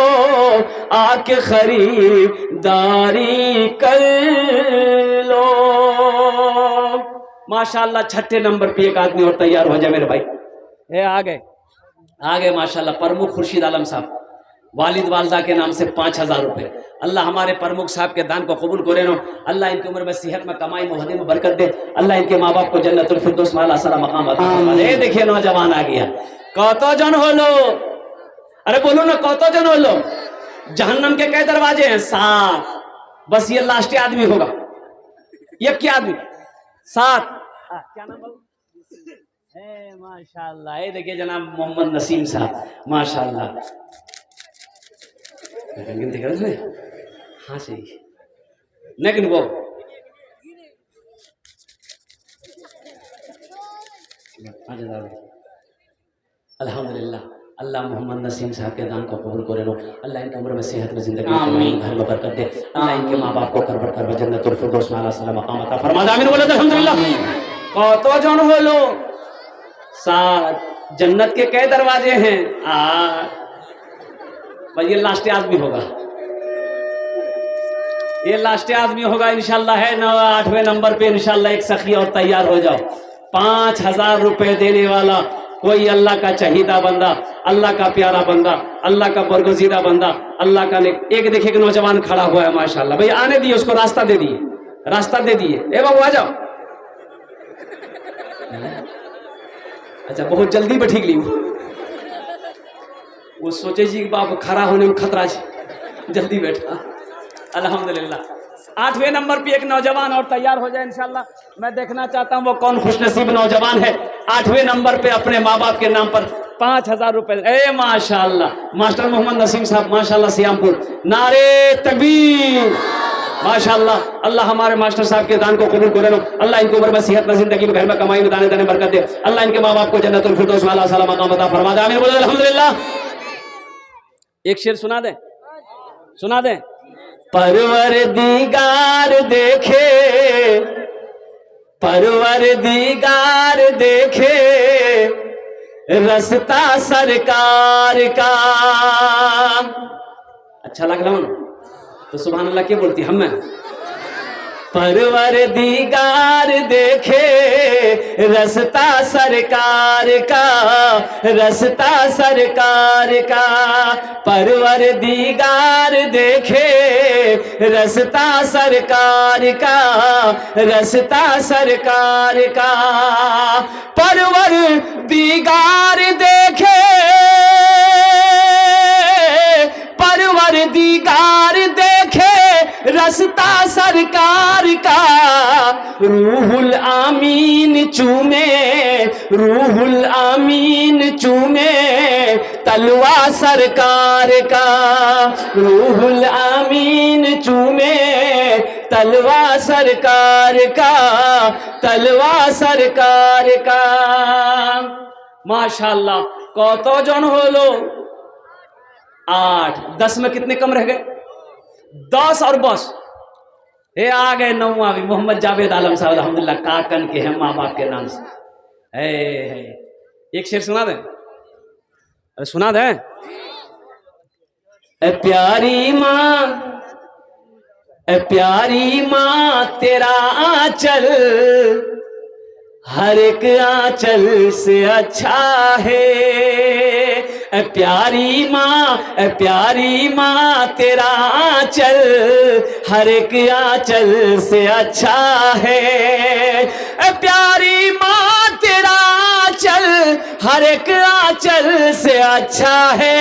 आके खरीदारी कर लो। माशाअल्लाह 6ठे नंबर पे एक आदमी और तैयार हो जाए मेरे भाई। ये आ गए माशाअल्लाह प्रमुख खुर्शीद आलम साहब, वालिद वालदा के नाम से 5,000 रुपए। अल्लाह हमारे प्रमुख साहब के दान को कबूल करे नो। अल्लाह इनकी उम्र में सेहत में कमाई मुहदे में बरकत दे। अल्लाह इनके माँ बाप को जन्नतुल फिरदौस में आला साला मकाम अता फरमा दे। देखिए नौजवान आ गया। कतो जन हो लो? अरे बोलो ना, कतो जन हो लो? जहन्नम के कई दरवाजे हैं? 7। बस ये लास्ट आदमी होगा। ये क्या आदमी? 7। क्या नाम बाबू? माशाअल्लाह। ये देखिए जनाब मोहम्मद नसीम साहब माशाअल्लाह। गिनती कर रहे? हाँ सही न गिन वो। अल्हम्दुलिल्लाह, अल्लाह मोहम्मद नसीम साहब के दान को कबूल करे लो। अल्लाह इनकी उम्र में सेहत में जिंदगी में घर में बरकत दे। अल्लाह इनके माँ बाप को करबर करबर जन्नतुल फिरदौस में आला साला मकाम अता फरमा दे। आमीन बोले अल्हम्दुलिल्लाह। कतो जन हो लो? 7। जन्नत के कई दरवाजे हैं? 8। भाई ये लास्ट आदमी होगा, ये लास्ट आदमी होगा इंशाल्लाह। है 8वें नंबर पे इंशाल्लाह एक सखी और तैयार हो जाओ। 5,000 रुपए देने वाला कोई अल्लाह का चहीदा बंदा, अल्लाह का प्यारा बंदा, अल्लाह का बरगुज़ीदा बंदा, अल्लाह का एक देखिए कि नौजवान खड़ा हुआ है माशाल्लाह। भाई आने दिए, उसको रास्ता दे दिए, रास्ता दे दिए। ए बाबू आ जाओ। अच्छा बहुत जल्दी बैठी ली वो सोचे जी बाप खड़ा होने में खतरा है, जल्दी बैठा। अल्हम्दुलिल्लाह 8वें नंबर पे एक नौजवान और तैयार हो जाए इंशाल्लाह। मैं देखना चाहता हूँ वो कौन खुशनसीब नौजवान है 8वें नंबर पे अपने माँ बाप के नाम पर 5000 रुपए। ए माशाल्लाह मास्टर मोहम्मद नसीम साहब माशाल्लाह सियामपुर, नारे तकबीर माशाल्लाह। अल्लाह हमारे मास्टर साहब के दान को कबूल करे लो। अल्लाह इनको उम्र में सेहत में जिंदगी में घर में कमाई में दाने दाने बरकत दे। अल्लाह इनके माँ बाप को जन्नतुल फिरदौस वाला साला मकाम अता फरमा दे। आमीन बोलो अल्हम्दुलिल्लाह। एक शेर सुना दे, सुना दे। परवरदिगार देखे, परवरदिगार देखे रास्ता सरकार का। अच्छा लग रहा हूं तो सुभान अल्लाह क्या बोलती हम में। परवरदिगार देखे रास्ता सरकार का, रास्ता सरकार का। परवरदिगार देखे रास्ता सरकार का, रास्ता सरकार का। परवरदिगार देखे, परवरदिगार देखे रास्ता सरकार का। रूहुल आमीन चूमे, रूहुल आमीन चूमे तलवा सरकार का। रूहुल आमीन चूमे तलवा सरकार का, तलवा सरकार का। माशाल्लाह कतो जन होलो 8, 10 में कितने कम रह गए 10 और बस ये आ गए 9वां भी मोहम्मद जावेद आलम साहब अल्हम्दुलिल्लाह काकन के हैं माँ बाप के नाम से। है एक शेर सुना दे, अरे सुना दे। प्यारी माँ, प्यारी माँ तेरा आंचल हर एक आंचल से अच्छा है। प्यारी माँ, प्यारी माँ तेरा आंचल हर एक आंचल से अच्छा है। प्यारी माँ तेरा आंचल हर एक आंचल से अच्छा है।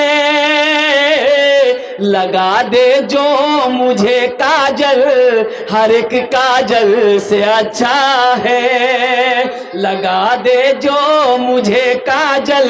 लगा दे जो मुझे काजल हर एक काजल से अच्छा है। लगा दे जो मुझे काजल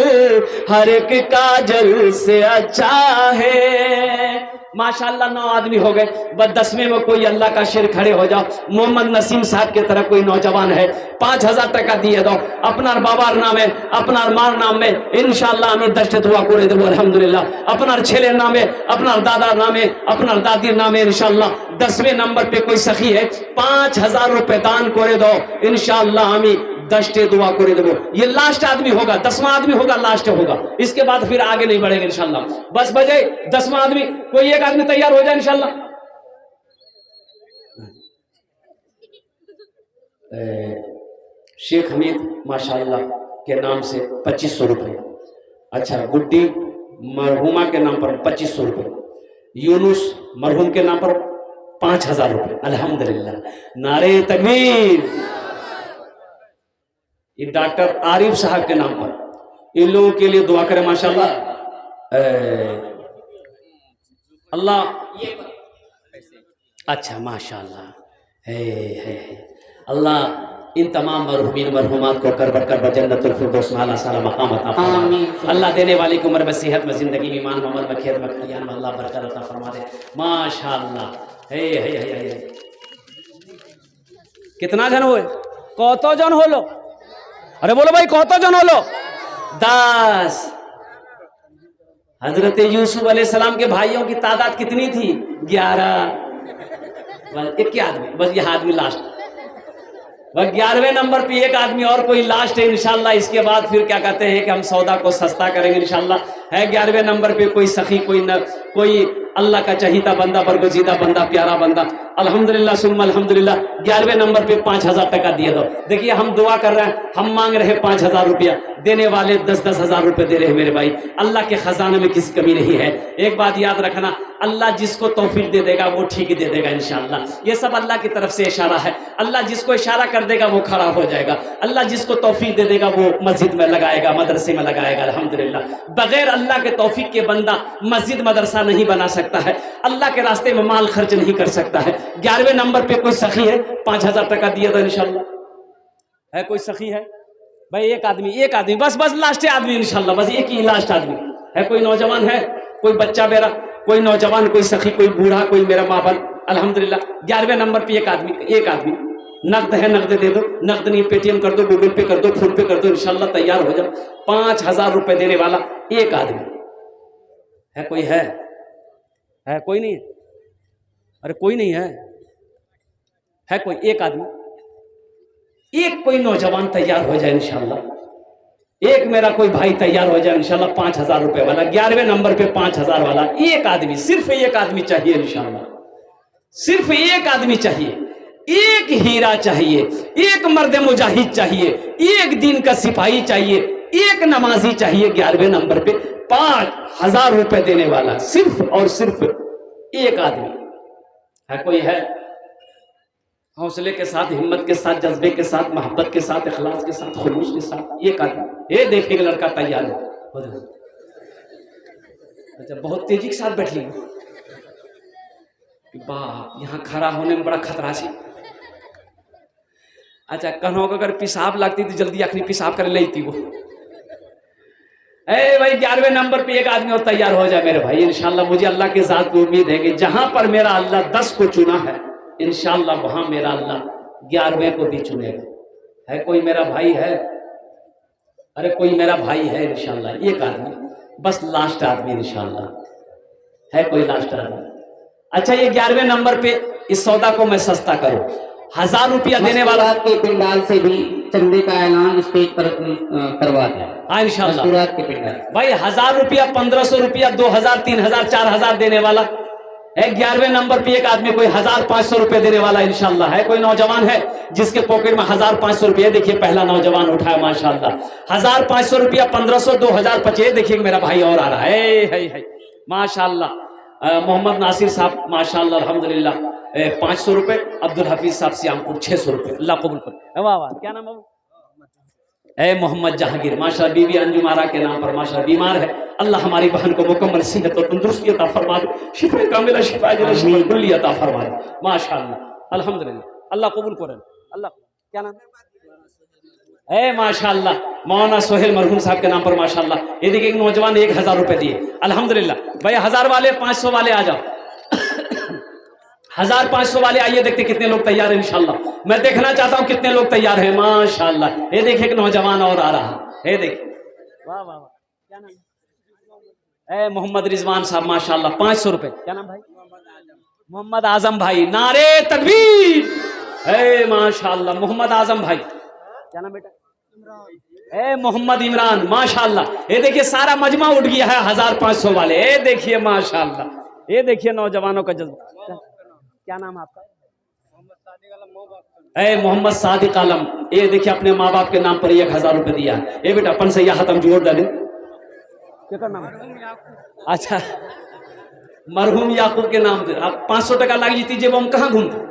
हर एक काजल से अच्छा है। माशाल्लाह 9 आदमी हो गए, बस 10वें में कोई अल्लाह का शेर खड़े हो जाओ। मोहम्मद नसीम साहब की तरह कोई नौजवान है 5000 টাকা দিয়ে দাও আপনার বাবার নামে, আপনার মার নামে ইনশাআল্লাহ আমি 10টা দোয়া করে দেব আলহামদুলিল্লাহ। আপনার ছেলের নামে, আপনার দাদার নামে, আপনার দাদির নামে ইনশাআল্লাহ। 10वें नंबर पे कोई सखी है 5000 रुपए दान করে দাও ইনশাআল্লাহ আমি 10टे दुआ करे देवो। ये लास्ट आदमी होगा, 10वां आदमी होगा, लास्ट होगा। इसके बाद फिर आगे नहीं बढ़ेंगे इंशाल्लाह। बस बजे 10वां आदमी, कोई एक आदमी तैयार हो जाए इंशाल्लाह। शेख हमीद माशाल्लाह के नाम से 2500 रुपए। अच्छा गुड्डी मरहुमा के नाम पर 2500 रुपए। यूनुस मरहुम के नाम पर 5000 रुपए अल्हम्दुलिल्लाह। नारे तकबीर। ये डॉक्टर आरिफ साहब के नाम पर इन लोगों के लिए दुआ करें माशाल्लाह। अल्लाह अच्छा माशाल्लाह है अल्लाह इन तमाम मरहुमीन मरहुमात को कर बढ़कर जन्नतुल फिरदौस में आला साला मकाम अता फरमाए। अल्लाह देने वाली की उम्र में सेहत में जिंदगी में ईमान में अमल में खैर में खलियान में अल्लाह बरकत अता फरमा दे माशाल्लाह। है कितना जन हुए, कतो जन हो लो, अरे बोलो भाई कतो जन हो लो 10। हजरत यूसुफ अलैहिस्सलाम के भाइयों की तादाद कितनी थी 11। बस एक आदमी, बस यह आदमी लास्ट, बस 11वें नंबर पे एक आदमी और कोई लास्ट है इंशाल्लाह। इसके बाद फिर क्या कहते हैं कि हम सौदा को सस्ता करेंगे इंशाल्लाह। है 11वें नंबर पे कोई सखी, कोई अल्लाह का चहीता बंदा, बरगुजीदा बंदा, प्यारा बंदा, अल्हम्दुलिल्लाह सुम्मा अल्हम्दुलिल्लाह 11वें नंबर पे 5,000 टका दिए दो। देखिए हम दुआ कर रहे हैं, हम मांग रहे हैं 5,000 रुपया, देने वाले 10-10 हजार रुपए दे रहे हैं मेरे भाई। अल्लाह के खजाने में किसी कमी नहीं है। एक बात याद रखना, अल्लाह जिसको तौफीक दे देगा वो ठीक दे देगा इंशाअल्लाह। ये सब अल्लाह की तरफ से इशारा है। अल्लाह जिसको इशारा कर देगा वो खड़ा हो जाएगा। अल्लाह जिसको तौफीक दे देगा वो मस्जिद में लगाएगा, मदरसे में लगाएगा। अल्हम्दुलिल्लाह, बगैर अल्लाह के तौफीक के बंदा मस्जिद मदरसा नहीं बना सकता है, अल्लाह के रास्ते में माल खर्च नहीं कर सकता है। 11वें नंबर पे कोई सखी है, 5,000 टका दिया था इंशाअल्लाह। है कोई सखी है भाई? एक आदमी बस लास्ट आदमी इंशाअल्लाह, बस एक ही लास्ट आदमी है। कोई नौजवान है, कोई बच्चा मेरा, कोई नौजवान, कोई सखी, कोई बूढ़ा, कोई मेरा माँ बाप। अल्हम्दुलिल्लाह 11वें नंबर पे एक आदमी नकद है, नकद दे दो, नकद नहीं पेटीएम कर दो, गूगल पे कर दो, फोन पे कर दो, इंशाल्लाह तैयार हो जाओ। 5,000 रुपए देने वाला एक आदमी है। कोई है कोई नहीं है? अरे कोई नहीं है कोई? एक आदमी, एक कोई नौजवान तैयार हो जाए इंशाल्लाह। एक मेरा कोई भाई तैयार हो जाए इंशाल्लाह 5,000 रुपए वाला, 11वें नंबर पे 5,000 वाला एक आदमी, सिर्फ एक आदमी चाहिए इंशाल्लाह। सिर्फ एक आदमी चाहिए, एक हीरा चाहिए, एक मर्द मुजाहिद चाहिए, एक दिन का सिपाही चाहिए, एक नमाजी चाहिए। 11वें नंबर पे 5,000 रुपए देने वाला सिर्फ और सिर्फ एक आदमी है। कोई है? हौसले के साथ, हिम्मत के साथ, जज्बे के साथ, मोहब्बत के साथ, इखलास के साथ, खुलूस के साथ एक आदमी। ये देखिए लड़का तैयार है। अच्छा, बहुत तेजी के साथ बैठी बाप, यहाँ खड़ा होने में बड़ा खतरा है। अच्छा, कहो अगर पेशाब लगती तो जल्दी आखिरी पेशाब कर लेती वो। ए भाई 11वें नंबर पे एक आदमी और तैयार हो जाए मेरे भाई इंशाल्लाह। मुझे अल्लाह के साथ उम्मीद है कि जहां पर मेरा अल्लाह 10 को चुना है इंशाल्लाह वहां मेरा अल्लाह 11वें को भी चुनेगा। है कोई मेरा भाई है? अरे कोई मेरा भाई है इंशाल्लाह, एक आदमी, बस लास्ट आदमी इंशाल्लाह। है कोई लास्ट आदमी? अच्छा, ये 11वें नंबर पे इस सौदा को मैं सस्ता करूं, 1,000 रुपया देने वाला के पिंडाल से भी चंदे का ऐलान स्टेज पर करवा दें। हाँ इंशाल्लाह के पिंडाल भाई 1,000 रुपया, 1,500 रुपया, 2,000, 3,000, 4,000 देने वाला है। 11वें नंबर पे एक आदमी कोई 1,500 रुपये देने वाला इंशाल्लाह। है कोई नौजवान है जिसके पॉकेट में 1,500 रुपये? देखिए पहला नौजवान उठाया माशाल्लाह, 1,500 रुपया, 1,500, 2,025। देखिए मेरा भाई और आ रहा है माशाल्लाह। मोहम्मद नासिर साहब माशाल्लाह अल्हम्दुलिल्लाह 500 रुपये, अब्दुल हफीज साहब सियामपुर 600 रुपये। अल्लाह कबूल करे। वाह वाह, क्या नाम है? मोहम्मद जहांगीर माशाल्लाह, बीबी अंजुमारा के नाम पर माशाल्लाह, बीमार है। अल्लाह हमारी बहन को मुकम्मल सेहत और तंदुरुस्ती अता फरमा दे, शिफा कामिला, शिफा कुल्ली अता फरमा दे माशाल्लाह अल्हम्दुलिल्लाह। अल्लाह कबूल करे। अल्लाह, क्या नाम है? माशाल्लाह मौलाना सोहेल मरहूम साहब के नाम पर माशाल्लाह। ये देखिए एक नौजवान 1,000 रुपये दिए अल्हम्दुलिल्लाह। भाई 1,000 वाले, 500 वाले आ जाओ। 1,500 वाले आइए, देखते कितने लोग तैयार हैं इंशाल्लाह। मैं देखना चाहता हूं कितने लोग तैयार हैं माशाल्लाह। ये देखिए एक नौजवान और आ रहा है। देखिए वाह वाह वाह, क्या नाम है? मोहम्मद रिजवान साहब माशाल्लाह 500 रुपये। क्या नाम भाई? मोहम्मद आजम भाई, नारे तकबीर। माशाल्लाह मोहम्मद आजम भाई। क्या नाम बेटा? मोहम्मद इमरान माशाल्लाह। ये देखिए सारा मजमा उठ गया है 1,500 वाले। ये देखिए माशाल्लाह, ये देखिए नौजवानों का जज्बा। क्या नाम है आपका? मोहम्मद सादिक आलम। ये देखिए अपने माँ बाप के नाम पर 1,000 रुपये दिया है। ये बेटा अपन से यह हम जोड़ डाले। क्या नाम है? अच्छा, मरहूम याकूब के नाम से आप 500 टका लाग जीती जेब हम कहाँ घूमते।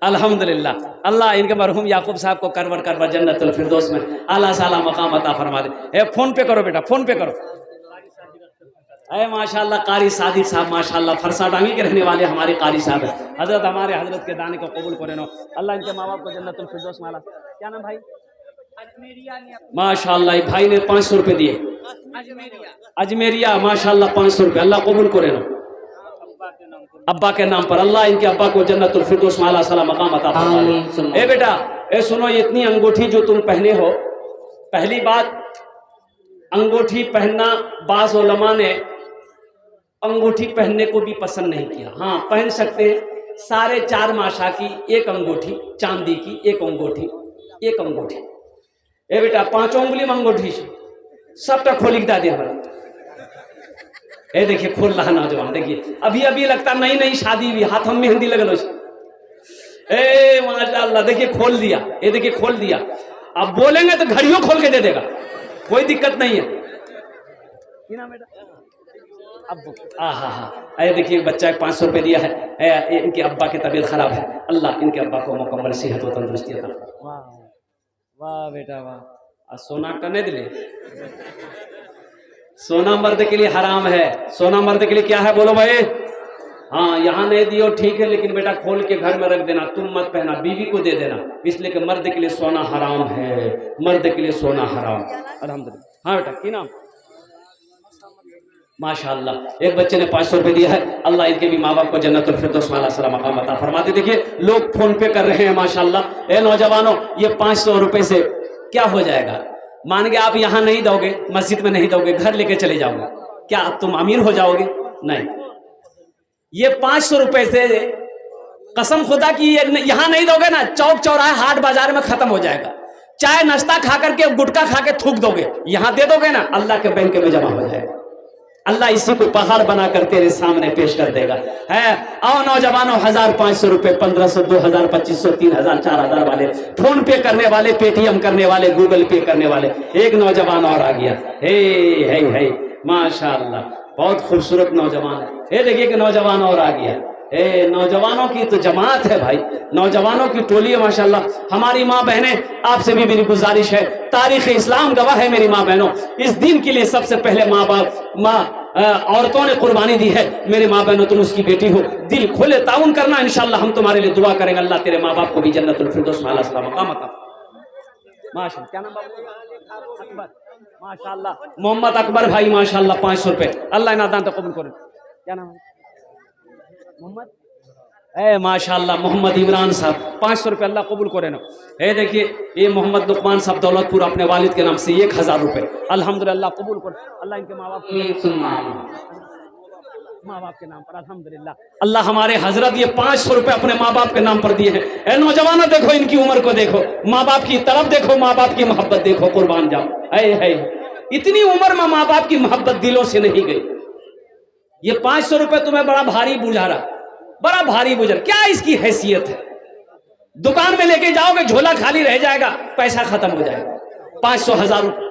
अल्हम्दुलिल्लाह, अल्लाह इनके मरहूम याकूब साहब को करवर जन्नतुल फिरदौस में आला साला मकाम अता फरमा दे। फोन पे करो बेटा, फोन पे करो। माशाल्लाह कारी सादिक साहब माशाल्लाह फरसा डांगी के रहने वाले हमारे कारी साहब है। हजरत हमारे हजरत के दाने को कबूल करे नो। अल्लाह इनके माँ बाप को जन्नतुल फिरदौस में आला। क्या नाम भाई? माशाल्लाह भाई ने 500 रुपये दिए। अजमेरिया माशाल्लाह 500 रुपये। अल्लाह कबूल करे नो। अब्बा के नाम पर अल्लाह इनके अब्बा को जन्नतुल फिरदौस में आला साला मकाम अता फरमा दे। बेटा सुनो, इतनी अंगूठी जो तुम पहने हो, पहली बात अंगूठी पहनना बाज़ उलमा ने अंगूठी पहनने को भी पसंद नहीं किया। हाँ पहन सकते हैं, 4.5 माशा की एक अंगूठी, चांदी की एक अंगूठी, एक अंगूठी। बेटा 5 उंगली में अंगूठी सबटा खोलिक दा दे हमरा। ये देखिए खोल रहा नौजवान, देखिए अभी अभी लगता नई नई शादी हुई, हाथ में मेहंदी लगल। ए माशाल्लाह, देखिए खोल दिया, ये देखिए खोल दिया। अब बोलेंगे तो घड़ियों खोल के दे देगा, कोई दिक्कत नहीं है। अब हाँ, देखिए बच्चा 500 रुपये दिया है। इनके अब्बा की तबीयत खराब है, अल्लाह इनके अब्बा को मुकम्मल सेहत और तंदुरुस्ती अता फरमाए। वाह वाह बेटा वाह। सोना टने दिले, सोना मर्द के लिए हराम है। सोना मर्द के लिए क्या है बोलो भाई? हाँ, यहाँ नहीं दियो ठीक है, लेकिन बेटा खोल के घर में रख देना, तुम मत पहना, बीवी को दे देना, इसलिए कि मर्द के लिए सोना हराम है, मर्द के लिए सोना हराम। अल्हम्दुलिल्लाह। हाँ बेटा, की नाम? माशाअल्लाह। एक बच्चे ने 500 रुपये दिया है, अल्लाह इनके भी माँ बाप को जन्नतुल फिरदौस वाला सलाम मकाम अता फरमाते। देखिए लोग फोन पे कर रहे हैं माशाअल्लाह। ए नौजवानों, ये 500 रुपये से क्या हो जाएगा? मान के आप यहाँ नहीं दोगे, मस्जिद में नहीं दोगे, घर लेके चले जाओगे, क्या अब तुम अमीर हो जाओगे? नहीं। ये 500 रुपये से कसम खुदा की यहाँ नहीं दोगे ना, चौक चौराहे हाट बाजार में खत्म हो जाएगा। चाय नाश्ता खा करके गुटखा खा के थूक दोगे, यहाँ दे दोगे ना, अल्लाह के बैंक में जमा हो जाएगा। अल्लाह इसी को पहाड़ बनाकर तेरे सामने पेश कर देगा। है आओ नौजवानों, 1500 रुपये, 1500, 2000, 2500, 3000, 4000 वाले, फोन पे करने वाले, पेटीएम करने वाले, गूगल पे करने वाले। एक नौजवान और आ गया, हे माशाअल्लाह, बहुत खूबसूरत नौजवान है। ये देखिए कि नौजवान और आ गया। नौजवानों की तो जमात है भाई, नौजवानों की टोली है माशाल्लाह। हमारी माँ बहनें, आपसे भी मेरी गुजारिश है, तारीख इस्लाम गवाह है मेरी माँ बहनों, इस दिन के लिए सबसे पहले औरतों ने कुर्बानी दी है। मेरे माँ बहनों, तुम उसकी बेटी हो, दिल खोले ताउन करना, इंशाल्लाह हम तुम्हारे लिए दुआ करेंगे, अल्लाह तेरे माँ बाप को भी जन्नतुल फिरदौस वाला सलाम मकाम अता। माशाल्लाह, क्या नाम बाबू? अकबर। माशाल्लाह, मोहम्मद अकबर भाई माशाल्लाह, 500 रुपये, अल्लाह इनादान तो कबूल करे। क्या नाम है? मोहम्मद। माशाल्लाह, मोहम्मद इमरान साहब, 500 रुपये, अल्लाह कबूल करे ना। देखिए ये मोहम्मद लुकमान साहब दौलतपुर, अपने वालिद के नाम से 1000 रुपये, अल्हम्दुलिल्लाह कबूल करे, अल्लाह इनके माँ बाप के नाम पर अल्हम्दुलिल्लाह। अल्लाह हमारे हजरत ये 500 रुपये अपने माँ बाप के नाम पर दिए हैं। नौजवानों देखो, इनकी उम्र को देखो, माँ बाप की तरफ देखो, माँ बाप की मोहब्बत देखो, कुर्बान जाओ। इतनी उम्र में माँ बाप की मोहब्बत दिलों से नहीं गई। ये 500 रुपये तुम्हें बड़ा भारी बुझा रहा, बड़ा भारी बुझा, क्या इसकी हैसियत है? दुकान में लेके जाओगे, झोला खाली रह जाएगा, पैसा खत्म हो जाएगा। 500, 1000 रुपये।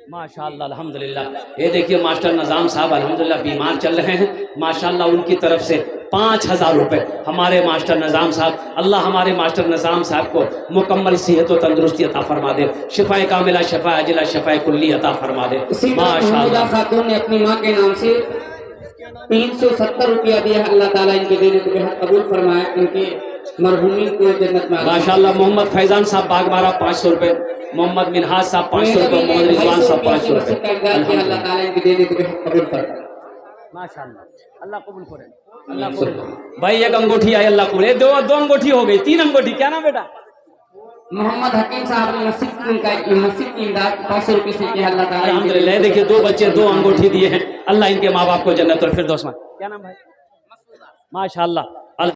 माशाअल्लाह, अल्हम्दुलिल्लाह। ये देखिए मास्टर निजाम साहब अल्हम्दुलिल्लाह बीमार चल रहे हैं, माशाअल्लाह उनकी तरफ से 5000 रुपये हमारे मास्टर निजाम साहब, अल्लाह हमारे मास्टर निजाम साहब को मुकम्मल सेहत और तंदुरुस्ती अता फरमा दे, शिफाए कामिला, शिफाए अजिला, शिफाए कुल्ली अता फरमा दे। माशाअल्लाह, खातून ने अपनी माँ के नाम से 370 रुपया दिया, अल्लाह ताला इनके देने को बेहद कबूल फरमाए, इनके मरहूमीन को जन्नत में माशाअल्लाह। मोहम्मद फैजान साहब बागमारा 500 रुपये, मोहम्मद मिनहाज साहब 500 रुपये, मोहम्मद रिजवान साहब 500 रुपये, अल्लाह ताला इनके देने को बेहद कबूल फरमाए माशाअल्लाह, अल्लाह कबूल करे, अल्लाह कबूल। भाई एक अंगूठी आई, अल्लाह कबूल। दो अंगूठी हो गई, 3 अंगूठी। क्या नाम बेटा? मोहम्मद हकीम साहब ने मस्जिद की इमदाद 500 रुपये से किया, अल्लाह ताला अल्हम्दुलिल्लाह। देखिए 2 बच्चे 2 अंगूठी दिए हैं, अल्लाह इनके माँ बाप को जन्नतुल फिरदौस में। क्या नाम भाई? माशाअल्लाह,